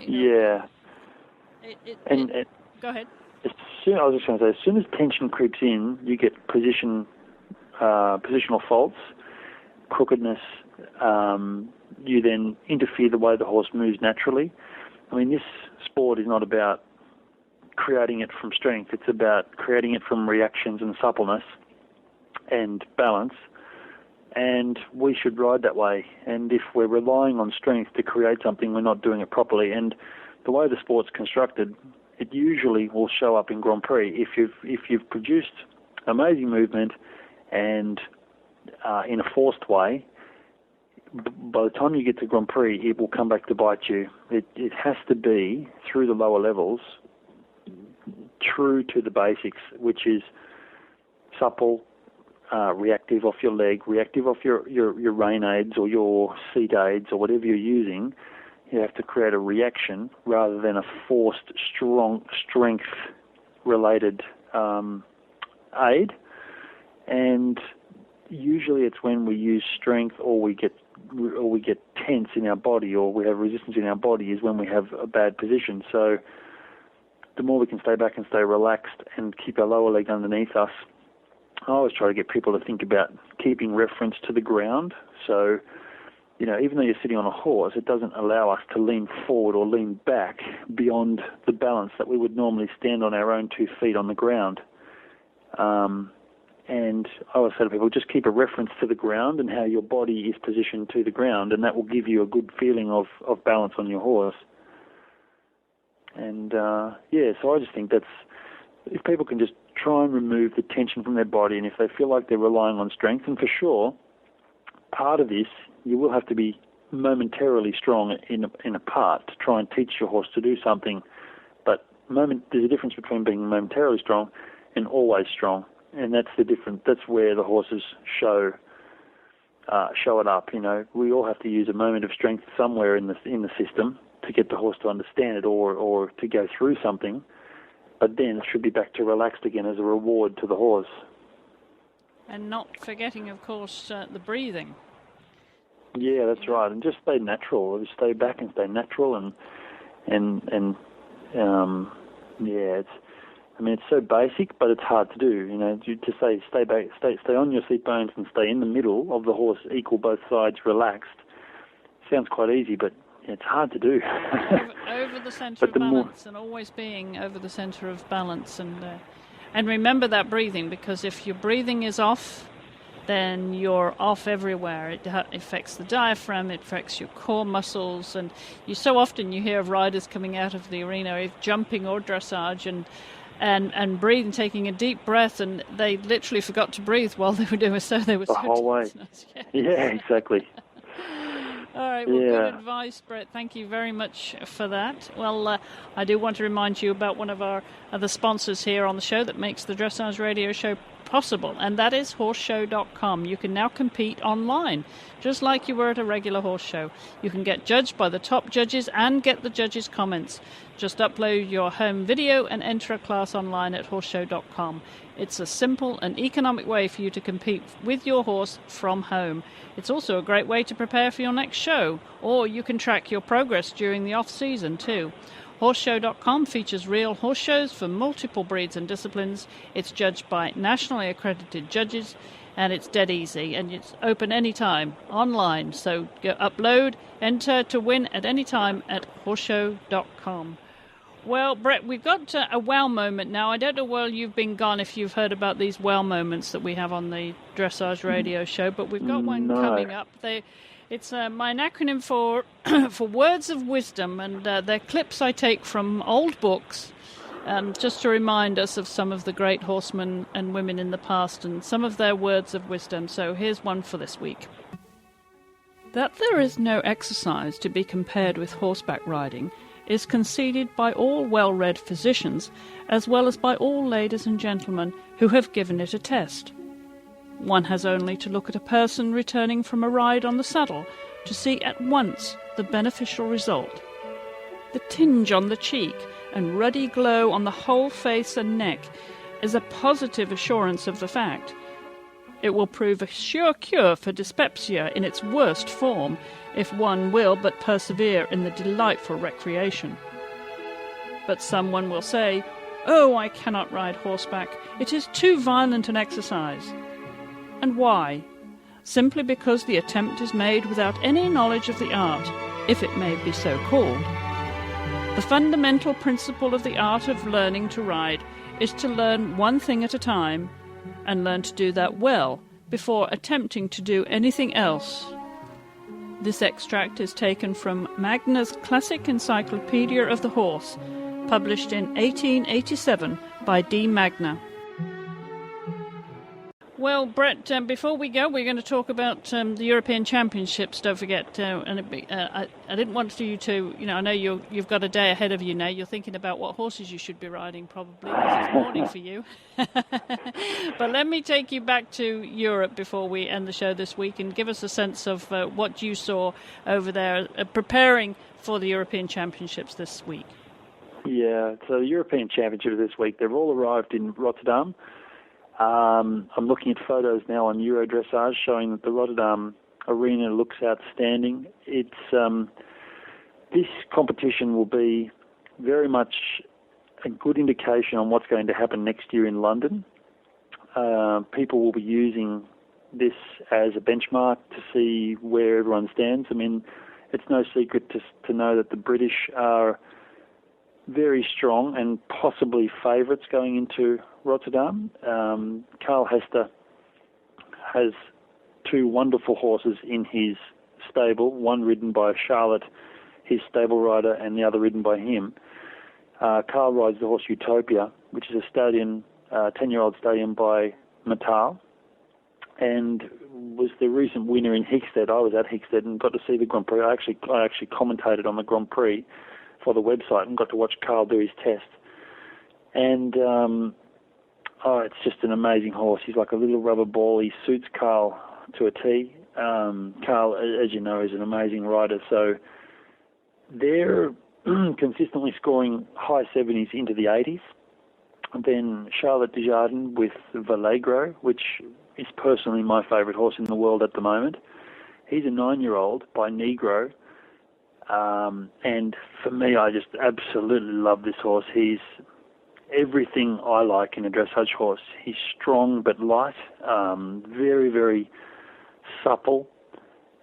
Yeah. Go ahead. I was just going to say, as soon as tension creeps in, you get positional faults, crookedness. You then interfere the way the horse moves naturally. I mean, this sport is not about creating it from strength. It's about creating it from reactions and suppleness and balance. and we should ride that way. And if we're relying on strength to create something, we're not doing it properly. And the way the sport's constructed, it usually will show up in Grand Prix. If you've produced amazing movement and in a forced way, by the time you get to Grand Prix, it will come back to bite you. It has to be through the lower levels, true to the basics, which is supple, reactive off your leg, reactive off your rein aids or your seat aids or whatever you're using. You have to create a reaction rather than a forced, strength-related aid. And usually it's when we use strength or we get tense in our body or we have resistance in our body is when we have a bad position. So the more we can stay back and stay relaxed and keep our lower leg underneath us, I always try to get people to think about keeping reference to the ground. So, even though you're sitting on a horse, it doesn't allow us to lean forward or lean back beyond the balance that we would normally stand on our own 2 feet on the ground. And I always say to people, just keep a reference to the ground and how your body is positioned to the ground, and that will give you a good feeling of balance on your horse. And, so I just think if people can just try and remove the tension from their body, and if they feel like they're relying on strength, and for sure, part of this, you will have to be momentarily strong in a part to try and teach your horse to do something. But there's a difference between being momentarily strong and always strong. And that's the difference. That's where the horses show it up. We all have to use a moment of strength somewhere in the system to get the horse to understand it or to go through something. But then it should be back to relaxed again as a reward to the horse. And not forgetting, of course, the breathing. Yeah, that's right. And just stay natural. Just stay back and stay natural. It's so basic, but it's hard to do. To say stay back, stay on your seat bones and stay in the middle of the horse, equal both sides, relaxed. Sounds quite easy, but it's hard to do. over the centre of balance, and always being over the centre of balance, and remember that breathing, because if your breathing is off, then you're off everywhere. It affects the diaphragm, it affects your core muscles, and so often you hear of riders coming out of the arena, if jumping or dressage, and breathing, taking a deep breath, and they literally forgot to breathe while they were doing so. They were the whole way. Yeah, exactly. All right, well, good advice, Brett. Thank you very much for that. Well, I do want to remind you about one of our other sponsors here on the show that makes the Dressage Radio Show possible, and that is horseshow.com. You can now compete online, just like you were at a regular horse show. You can get judged by the top judges and get the judges' comments. Just upload your home video and enter a class online at horseshow.com. It's a simple and economic way for you to compete with your horse from home. It's also a great way to prepare for your next show, or you can track your progress during the off-season too. Horseshow.com features real horse shows for multiple breeds and disciplines. It's judged by nationally accredited judges, and it's dead easy, and it's open anytime online. So go upload, enter to win at any time at horseshow.com. Well, Brett, we've got a wow moment now. I don't know while you've been gone if you've heard about these wow moments that we have on the Dressage Radio Show, but we've got one coming up. It's my acronym for for words of wisdom, and they're clips I take from old books, just to remind us of some of the great horsemen and women in the past and some of their words of wisdom. So here's one for this week. That there is no exercise to be compared with horseback riding is conceded by all well-read physicians, as well as by all ladies and gentlemen who have given it a test. One has only to look at a person returning from a ride on the saddle to see at once the beneficial result. The tinge on the cheek and ruddy glow on the whole face and neck is a positive assurance of the fact. It will prove a sure cure for dyspepsia in its worst form, if one will but persevere in the delightful recreation. But someone will say, "Oh, I cannot ride horseback. It is too violent an exercise." And why? Simply because the attempt is made without any knowledge of the art, if it may be so called. The fundamental principle of the art of learning to ride is to learn one thing at a time, and learn to do that well, before attempting to do anything else. This extract is taken from Magna's Classic Encyclopedia of the Horse, published in 1887 by D. Magna. Well, Brett, before we go, we're going to talk about the European Championships, don't forget. I didn't want you to, I know you've got a day ahead of you now. You're thinking about what horses you should be riding, probably, because it's morning for you. But let me take you back to Europe before we end the show this week and give us a sense of what you saw over there preparing for the European Championships this week. Yeah, so the European Championships this week, they've all arrived in Rotterdam. I'm looking at photos now on Euro Dressage showing that the Rotterdam arena looks outstanding. It's this competition will be very much a good indication on what's going to happen next year in London. People will be using this as a benchmark to see where everyone stands. I mean, it's no secret to know that the British are very strong and possibly favourites going into Rotterdam. Carl Hester has two wonderful horses in his stable, one ridden by Charlotte, his stable rider, and the other ridden by him. Carl rides the horse Utopia, which is a stallion, 10-year-old stallion by Matal, and was the recent winner in Hickstead. I was at Hickstead and got to see the Grand Prix. I actually commentated on the Grand Prix for the website and got to watch Carl do his test. And it's just an amazing horse. He's like a little rubber ball. He suits Carl to a T. Carl, as you know, is an amazing rider. So they're consistently scoring high 70s into the 80s. And then Charlotte Desjardins with Vallegro, which is personally my favourite horse in the world at the moment. He's a 9-year-old by Negro. And for me, I just absolutely love this horse. He's everything I like in a dressage horse. He's strong but light, very, very supple.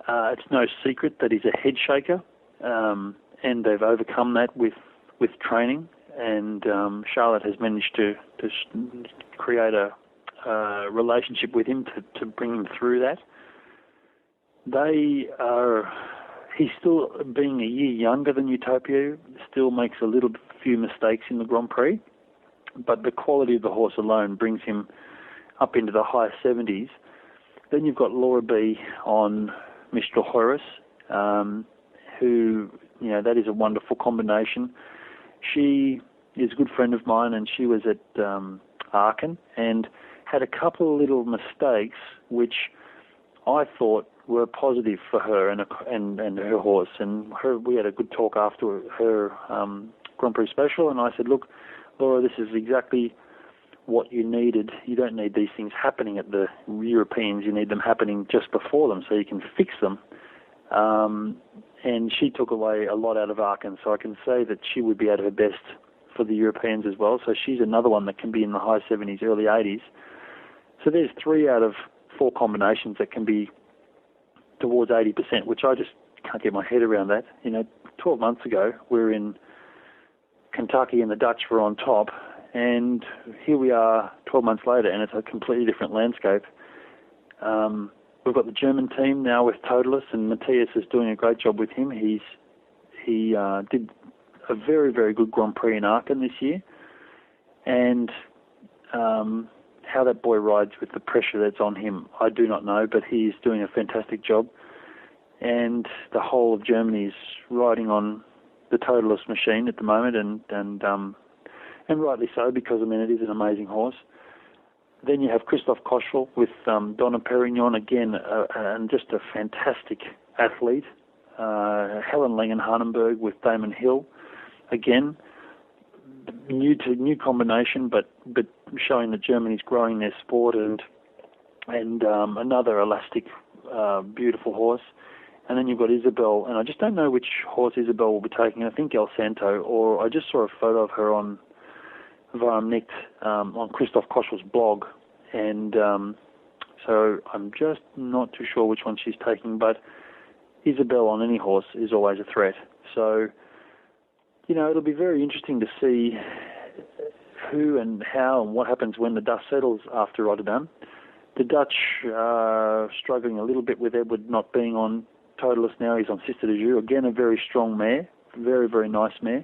It's no secret that he's a head shaker, and they've overcome that with training. And Charlotte has managed to create a relationship with him to bring him through that. He's still, being a year younger than Utopia, still makes a few mistakes in the Grand Prix, but the quality of the horse alone brings him up into the high 70s. Then you've got Laura B on Mistral Horus, who, that is a wonderful combination. She is a good friend of mine, and she was at Aachen and had a couple of little mistakes which I thought were positive for her and her horse. And we had a good talk after her Grand Prix special, and I said, look, Laura, this is exactly what you needed. You don't need these things happening at the Europeans. You need them happening just before them so you can fix them. And she took away a lot out of Aachen, so I can say that she would be at her best for the Europeans as well. So she's another one that can be in the high 70s, early 80s. So there's 3 out of 4 combinations that can be towards 80%, which I just can't get my head around that. 12 months ago, we were in Kentucky and the Dutch were on top, and here we are 12 months later, and it's a completely different landscape. We've got the German team now with Totalis, and Matthias is doing a great job with him. He did a very, very good Grand Prix in Aachen this year, and how that boy rides with the pressure that's on him, I do not know, but he is doing a fantastic job. And the whole of Germany is riding on the Totalis machine at the moment, and rightly so, because it is an amazing horse. Then you have Christoph Koschel with Donna Perignon, again, and just a fantastic athlete. Helen Langenhanenberg with Damon Hill, again, new combination, but showing that Germany's growing their sport, and another elastic, beautiful horse. And then you've got Isabel, and I just don't know which horse Isabel will be taking. I think El Santo, or I just saw a photo of her on Varm on Christoph Koschel's blog, and so I'm just not too sure which one she's taking, but Isabel on any horse is always a threat. So, it'll be very interesting to see who and how and what happens when the dust settles after Rotterdam. The Dutch are struggling a little bit with Edward not being on Totalist now. He's on Sister de Joux. Again, a very strong mare. Very, very nice mare,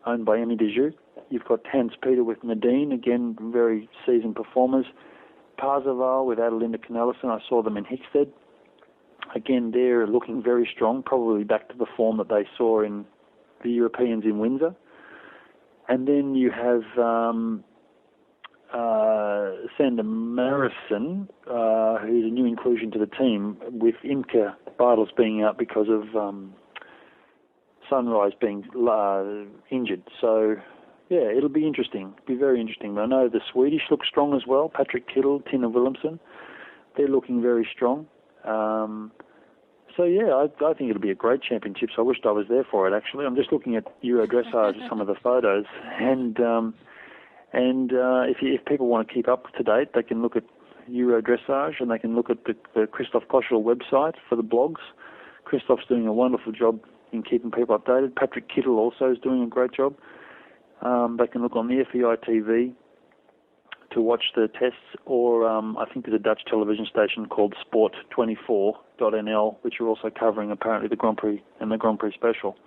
owned by Emmy de Joux. You've got Hans Peter with Nadine. Again, very seasoned performers. Parzival with Adelinda Canellison. I saw them in Hickstead. Again, they're looking very strong, probably back to the form that they saw in the Europeans in Windsor. And then you have Sander Marison, who's a new inclusion to the team, with Imke Bartels being out because of Sunrise being injured. So, yeah, it'll be interesting. It'll be very interesting. But I know the Swedish look strong as well. Patrick Kittel, Tina Willemsen, they're looking very strong. So, yeah, I think it'll be a great championship. So I wished I was there for it, actually. I'm just looking at Euro Dressage, some of the photos. And if people want to keep up to date, they can look at Euro Dressage and they can look at the Christoph Koschel website for the blogs. Christoph's doing a wonderful job in keeping people updated. Patrick Kittel also is doing a great job. They can look on the FEI TV to watch the tests, or I think there's a Dutch television station called Sport24.nl, which are also covering apparently the Grand Prix and the Grand Prix Special.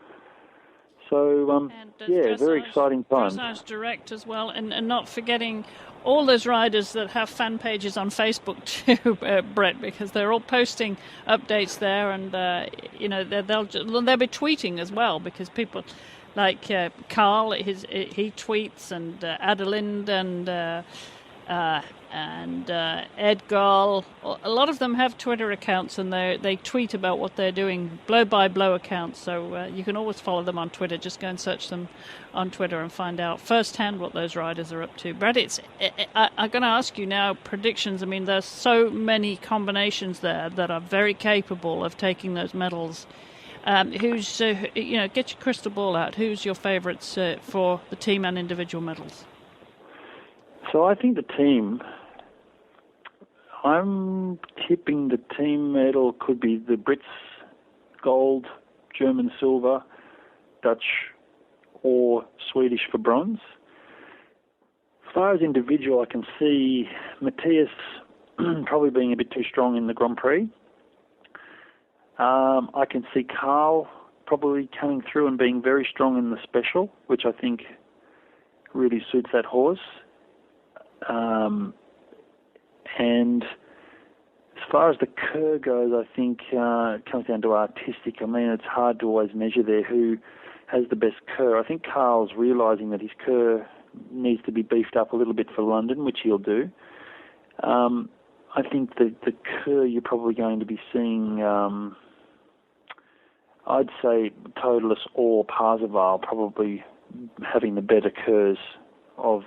So, yeah, very exciting times. Dressage Direct as well, and not forgetting all those riders that have fan pages on Facebook too, Brett, because they're all posting updates there, and they'll be tweeting as well, because people like Carl, he tweets, and Adelind and Ed Gall, a lot of them have Twitter accounts, and they tweet about what they're doing, blow-by-blow accounts, so you can always follow them on Twitter. Just go and search them on Twitter and find out firsthand what those riders are up to. Brad, I'm going to ask you now predictions. I mean, there's so many combinations there that are very capable of taking those medals. Get your crystal ball out. Who's your favourites for the team and individual medals? So I think the team, I'm tipping the team medal could be the Brits gold, German silver, Dutch or Swedish for bronze. As far as individual, I can see Matthias probably being a bit too strong in the Grand Prix. I can see Carl probably coming through and being very strong in the special, which I think really suits that horse. And as far as the Kerr goes, I think it comes down to artistic. I mean, it's hard to always measure there who has the best Kerr. I think Carl's realising that his Kerr needs to be beefed up a little bit for London, which he'll do. I think the Kerr you're probably going to be seeing, I'd say Totalist or Parzival probably having the better Kerrs of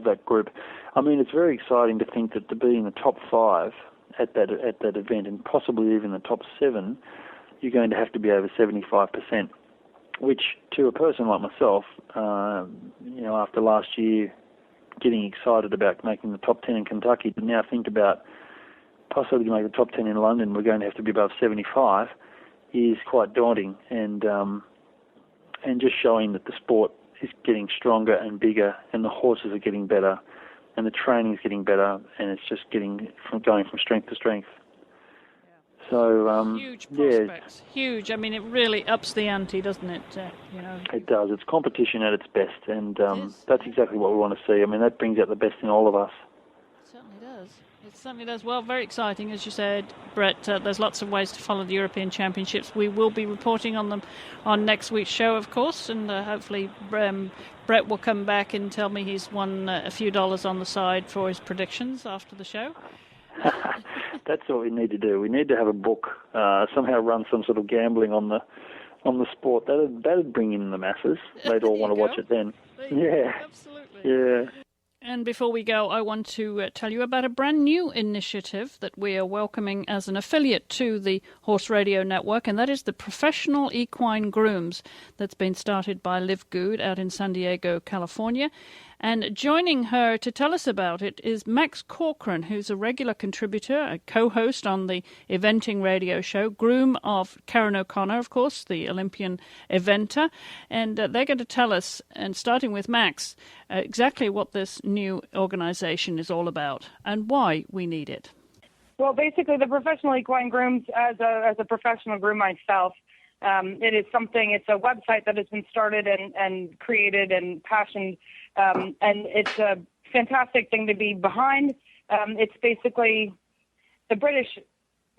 that group. I mean, it's very exciting to think that to be in the top 5 at that event, and possibly even the top 7, you're going to have to be over 75%, which to a person like myself, after last year getting excited about making the top 10 in Kentucky, to now think about possibly to make the top 10 in London, we're going to have to be above 75, is quite daunting, and just showing that the sport is getting stronger and bigger, and the horses are getting better, and the training is getting better, and it's just going from strength to strength. Yeah. So huge prospects, huge. I mean, it really ups the ante, doesn't it? It does. It's competition at its best, and that's exactly what we want to see. I mean, that brings out the best in all of us. It certainly does. It certainly does. Well, very exciting, as you said, Brett. There's lots of ways to follow the European Championships. We will be reporting on them on next week's show, of course, and hopefully Brett will come back and tell me he's won a few dollars on the side for his predictions after the show. That's what we need to do. We need to have a book, somehow run some sort of gambling on the sport. That'd bring in the masses. They'd all want to watch it then. Yeah, absolutely. Yeah. And before we go, I want to tell you about a brand new initiative that we are welcoming as an affiliate to the Horse Radio Network, and that is the Professional Equine Grooms that's been started by Liv Good out in San Diego, California. And joining her to tell us about it is Max Corcoran, who's a regular contributor, a co-host on the eventing radio show, groom of Karen O'Connor, of course, the Olympian eventer. And they're going to tell us, and starting with Max, exactly what this new organization is all about and why we need it. Well, basically, the Professional Equine Grooms, as a professional groom myself, it's a website that has been started and created and passioned, and it's a fantastic thing to be behind. It's basically, the British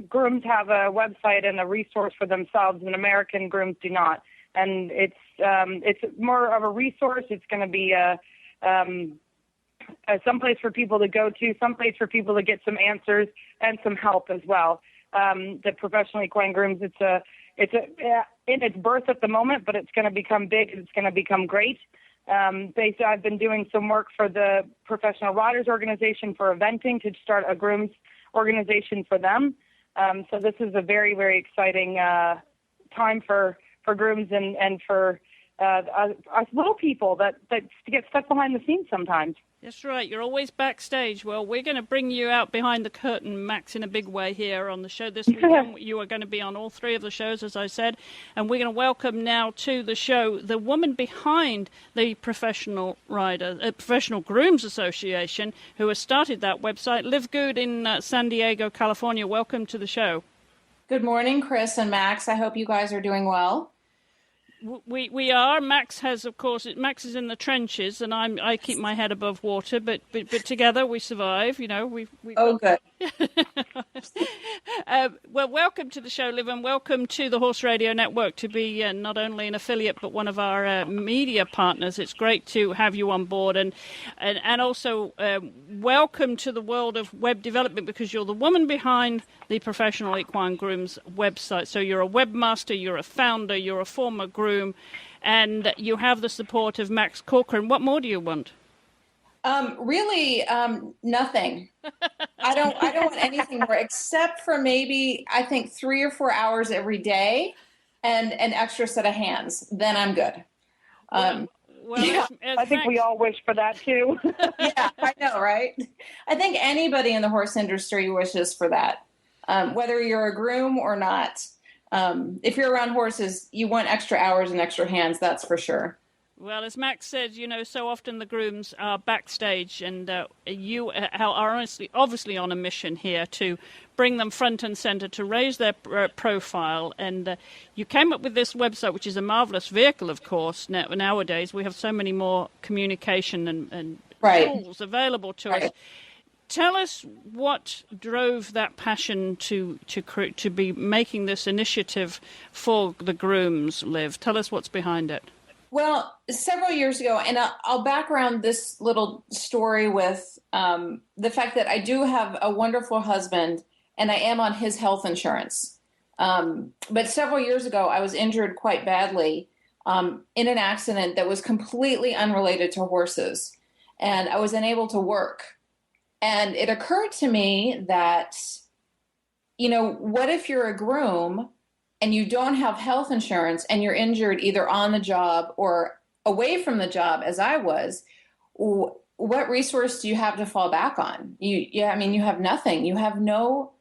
grooms have a website and a resource for themselves, and American grooms do not. And it's more of a resource. It's going to be someplace for people to go to, someplace for people to get some answers and some help as well. The Professional Equine Grooms, it's in its birth at the moment, but it's going to become big. It's going to become great. I've been doing some work for the Professional Riders Organization for eventing to start a grooms organization for them. So this is a very, very exciting time for grooms and for us little people that get stuck behind the scenes sometimes. That's right. You're always backstage. Well, we're going to bring you out behind the curtain, Max, in a big way here on the show this weekend. You are going to be on all three of the shows, as I said. And we're going to welcome now to the show the woman behind the Professional Grooms Association, who has started that website, Liv Good in San Diego, California. Welcome to the show. Good morning, Chris and Max. I hope you guys are doing well. We are. Max has, of course, Max is in the trenches, and I keep my head above water. But together we survive. You know, we. Oh, good. Well, welcome to the show, Liv, and welcome to the Horse Radio Network to be not only an affiliate but one of our media partners. It's great to have you on board, and also welcome to the world of web development, because you're the woman behind the Professional Equine Grooms website. So you're a webmaster, you're a founder, you're a former groom, and you have the support of Max Corcoran. What more do you want? Really, nothing. I don't want anything more except for maybe, I think, 3 or 4 hours every day and an extra set of hands. Then I'm good. Well, yeah. I think we all wish for that too. Yeah, I know, right? I think anybody in the horse industry wishes for that, whether you're a groom or not. If you're around horses, you want extra hours and extra hands, that's for sure. Well, as Max said, you know, so often the grooms are backstage, and you are obviously on a mission here to bring them front and center, to raise their profile. And you came up with this website, which is a marvelous vehicle, of course. Nowadays, we have so many more communication and tools available to us. Tell us what drove that passion to be making this initiative for the grooms, Liv. Tell us what's behind it. Well, several years ago, and I'll background this little story with the fact that I do have a wonderful husband, and I am on his health insurance. But several years ago, I was injured quite badly in an accident that was completely unrelated to horses, and I was unable to work. And it occurred to me that, you know, what if you're a groom and you don't have health insurance and you're injured either on the job or away from the job, as I was? What resource do you have to fall back on? You have nothing. You have no,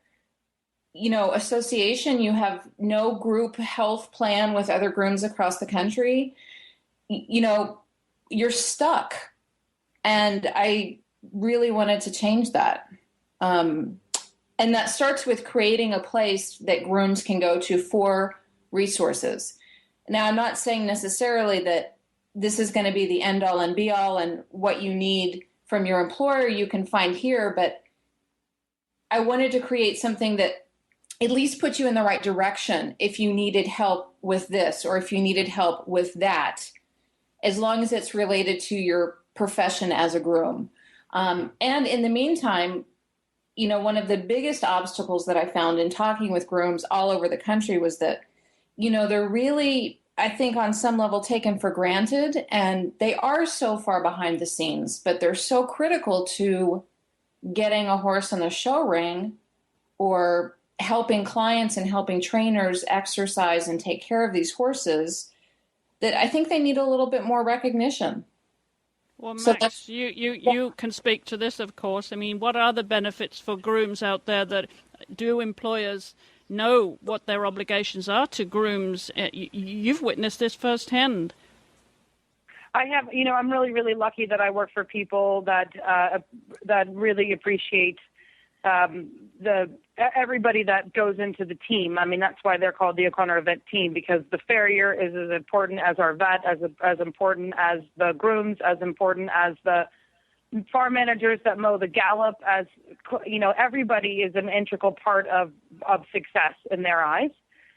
association. You have no group health plan with other grooms across the country. You're stuck. And I really wanted to change that. And that starts with creating a place that grooms can go to for resources. Now, I'm not saying necessarily that this is going to be the end all and be all, and what you need from your employer you can find here, but I wanted to create something that at least puts you in the right direction if you needed help with this or if you needed help with that, as long as it's related to your profession as a groom. And in the meantime, one of the biggest obstacles that I found in talking with grooms all over the country was that, they're really, I think, on some level taken for granted, and they are so far behind the scenes, but they're so critical to getting a horse in the show ring or helping clients and helping trainers exercise and take care of these horses that I think they need a little bit more recognition. Well, Max, you can speak to this, of course. I mean, what are the benefits for grooms out there? That do employers know what their obligations are to grooms? You've witnessed this firsthand. I have, I'm really, really lucky that I work for people that really appreciate everybody that goes into the team. I mean, that's why they're called the O'Connor Vet Team, because the farrier is as important as our vet, as important as the grooms, as important as the farm managers that mow the gallop, as everybody is an integral part of success in their eyes.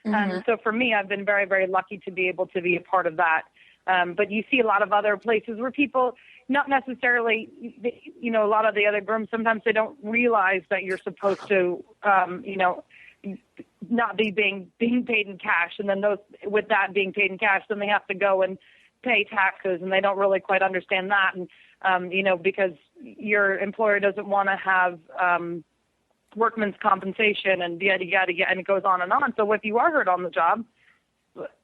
Mm-hmm. And so for me, I've been very, very lucky to be able to be a part of that. But you see a lot of other places where people, not necessarily, a lot of the other grooms, sometimes they don't realize that you're supposed to, not be being paid in cash. And then with that being paid in cash, then they have to go and pay taxes, and they don't really quite understand that. And, because your employer doesn't want to have workman's compensation and yada, yada, yada, and it goes on and on. So if you are hurt on the job,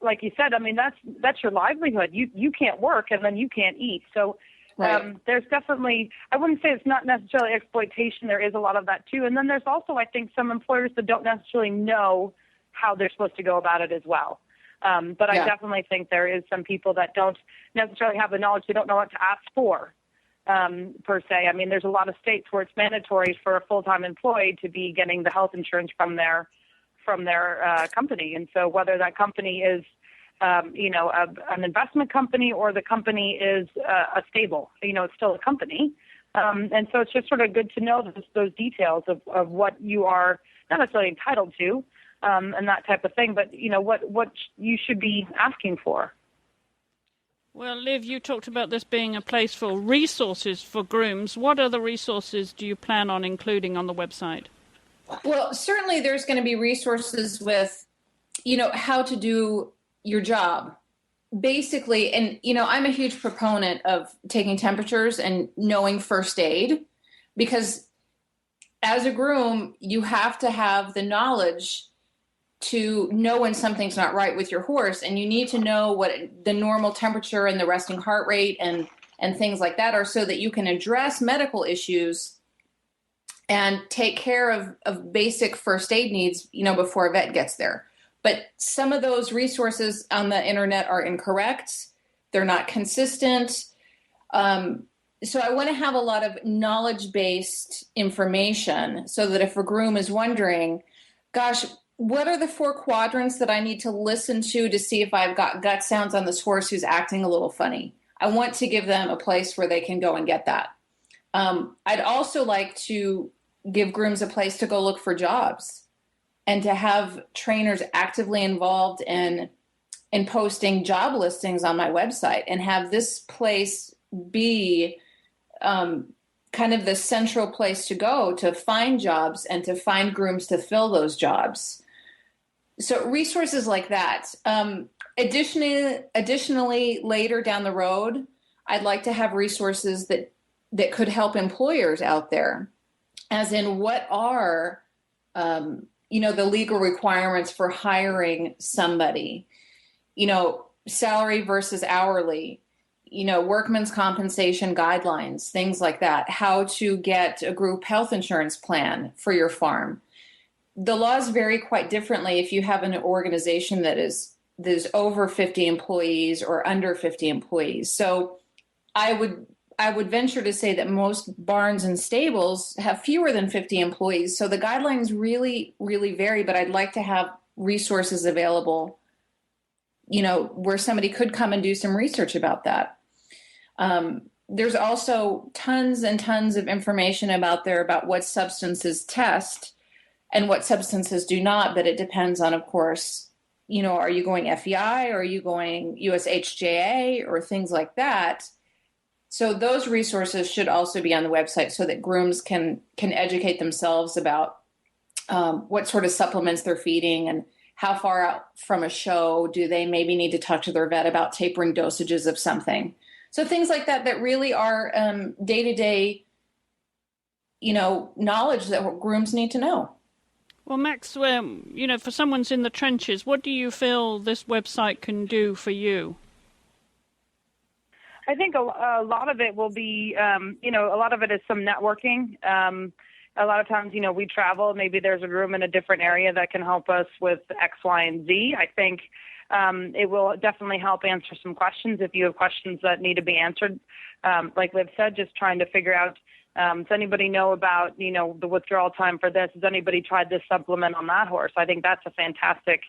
like you said, I mean, that's your livelihood. You can't work, and then you can't eat. So there's definitely, I wouldn't say it's not necessarily exploitation. There is a lot of that too. And then there's also, I think, some employers that don't necessarily know how they're supposed to go about it as well. But I definitely think there is some people that don't necessarily have the knowledge. They don't know what to ask for, per se. I mean, there's a lot of states where it's mandatory for a full-time employee to be getting the health insurance from their company. And so whether that company is, an investment company or the company is a stable, it's still a company. And so it's just sort of good to know those details of what you are not necessarily entitled to, and that type of thing, but, what you should be asking for. Well, Liv, you talked about this being a place for resources for grooms. What other resources do you plan on including on the website? Well, certainly there's going to be resources with, how to do your job. Basically, and, I'm a huge proponent of taking temperatures and knowing first aid, because as a groom, you have to have the knowledge to know when something's not right with your horse, and you need to know what the normal temperature and the resting heart rate and things like that are, so that you can address medical issues and take care of basic first aid needs, before a vet gets there. But some of those resources on the internet are incorrect. They're not consistent. So I want to have a lot of knowledge-based information, so that if a groom is wondering, gosh, what are the 4 quadrants that I need to listen to see if I've got gut sounds on this horse who's acting a little funny? I want to give them a place where they can go and get that. I'd also like to give grooms a place to go look for jobs, and to have trainers actively involved in posting job listings on my website, and have this place be kind of the central place to go to find jobs and to find grooms to fill those jobs. So resources like that. Additionally, later down the road, I'd like to have resources that could help employers out there, as in what are, the legal requirements for hiring somebody, salary versus hourly, workman's compensation guidelines, things like that, how to get a group health insurance plan for your farm. The laws vary quite differently if you have an organization there's over 50 employees or under 50 employees. So I would venture to say that most barns and stables have fewer than 50 employees. So the guidelines really, really vary, but I'd like to have resources available, where somebody could come and do some research about that. There's also tons and tons of information about what substances test and what substances do not, but it depends on, of course, are you going FEI, or are you going USHJA or things like that? So those resources should also be on the website, so that grooms can educate themselves about what sort of supplements they're feeding, and how far out from a show do they maybe need to talk to their vet about tapering dosages of something. So things like that really are day-to-day, knowledge that grooms need to know. Well, Max, for someone's in the trenches, what do you feel this website can do for you? I think a lot of it will be, a lot of it is some networking. A lot of times, we travel, maybe there's a groom in a different area that can help us with X, Y, and Z. I think it will definitely help answer some questions if you have questions that need to be answered. Like Liv said, just trying to figure out, does anybody know about, the withdrawal time for this? Has anybody tried this supplement on that horse? I think that's a fantastic,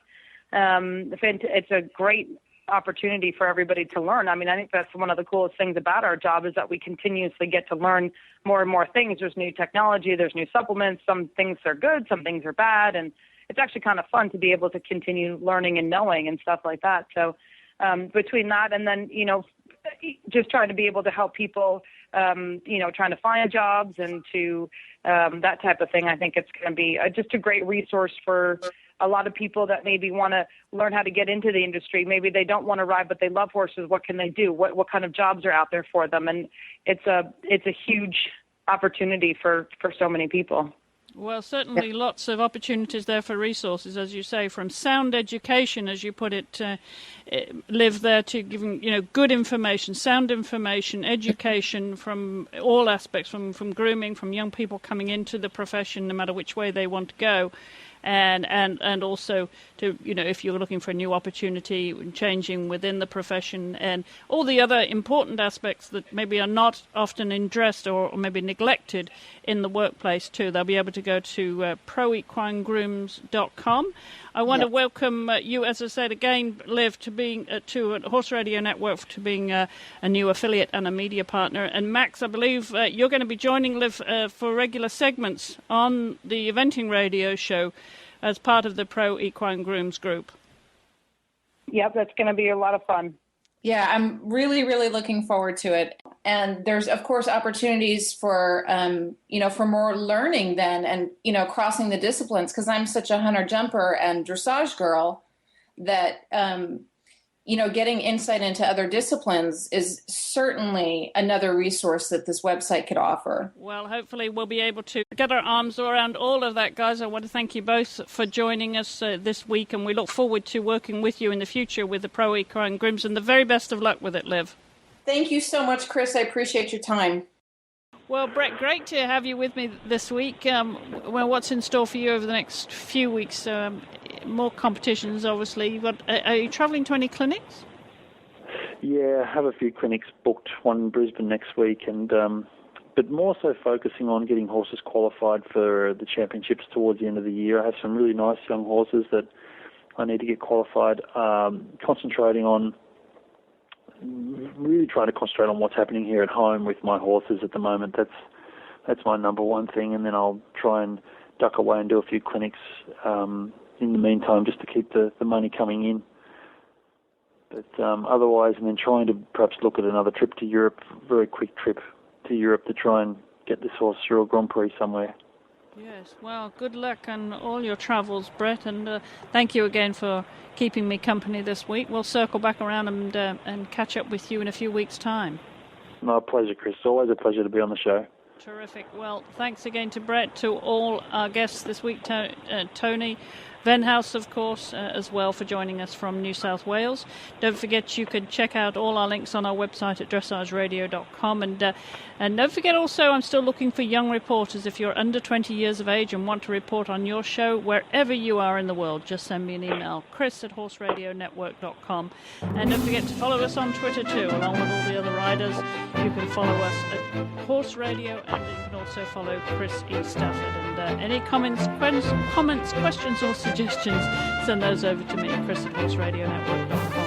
it's a great opportunity for everybody to learn. I mean, I think that's one of the coolest things about our job is that we continuously get to learn more and more things. There's new technology, there's new supplements. Some things are good, some things are bad, and it's actually kind of fun to be able to continue learning and knowing and stuff like that. So between that and then, just trying to be able to help people, trying to find jobs and to that type of thing, I think it's going to be just a great resource for a lot of people that maybe want to learn how to get into the industry. Maybe they don't want to ride, but they love horses. What can they do? What kind of jobs are out there for them? And it's a huge opportunity for so many people. Well, certainly lots of opportunities there for resources, as you say, from sound education, as you put it, Liv, there, to giving, good information, sound information, education from all aspects, from grooming, from young people coming into the profession, no matter which way they want to go. And also to, if you're looking for a new opportunity, changing within the profession, and all the other important aspects that maybe are not often addressed or maybe neglected in the workplace too. They'll be able to go to proequinegrooms.com. I want to welcome you, as I said again, Liv, to being to Horse Radio Network, to being a new affiliate and a media partner. And Max, I believe you're going to be joining Liv for regular segments on the eventing radio show as part of the Pro Equine Grooms group. Yep, that's going to be a lot of fun. Yeah, I'm really, really looking forward to it. And there's, of course, opportunities for, for more learning then and, crossing the disciplines, because I'm such a hunter jumper and dressage girl that, getting insight into other disciplines is certainly another resource that this website could offer. Well, hopefully we'll be able to get our arms around all of that, guys. I want to thank you both for joining us this week, and we look forward to working with you in the future with the Pro Equine Grooms, and the very best of luck with it, Liv. Thank you so much, Chris. I appreciate your time. Well, Brett, great to have you with me this week. What's in store for you over the next few weeks? More competitions, obviously. Are you travelling to any clinics? Yeah, I have a few clinics booked, one in Brisbane next week, and but more so focusing on getting horses qualified for the championships towards the end of the year. I have some really nice young horses that I need to get qualified, concentrating on really trying to concentrate on what's happening here at home with my horses at the moment. That's my number one thing, and then I'll try and duck away and do a few clinics in the meantime just to keep the money coming in. But otherwise, and then trying to perhaps look at another trip to Europe, very quick trip to Europe to try and get this horse through a Grand Prix somewhere. Yes, well, good luck on all your travels, Brett, and thank you again for keeping me company this week. We'll circle back around and catch up with you in a few weeks' time. My pleasure, Chris. It's always a pleasure to be on the show. Terrific. Well, thanks again to Brett, to all our guests this week, Tony Venhouse, of course, as well, for joining us from New South Wales. Don't forget you can check out all our links on our website at dressageradio.com. And don't forget also, I'm still looking for young reporters. If you're under 20 years of age and want to report on your show, wherever you are in the world, just send me an email, chris@horseradionetwork.com. And don't forget to follow us on Twitter too, along with all the other riders. You can follow us at Horse Radio, and you can also follow Chris E. Stafford. And any comments, questions, or suggestions, send those over to me, chris@horseradionetwork.com.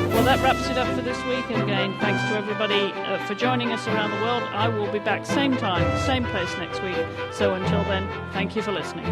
Well, that wraps it up for this week. And again, thanks to everybody for joining us around the world. I will be back same time, same place next week. So until then, thank you for listening.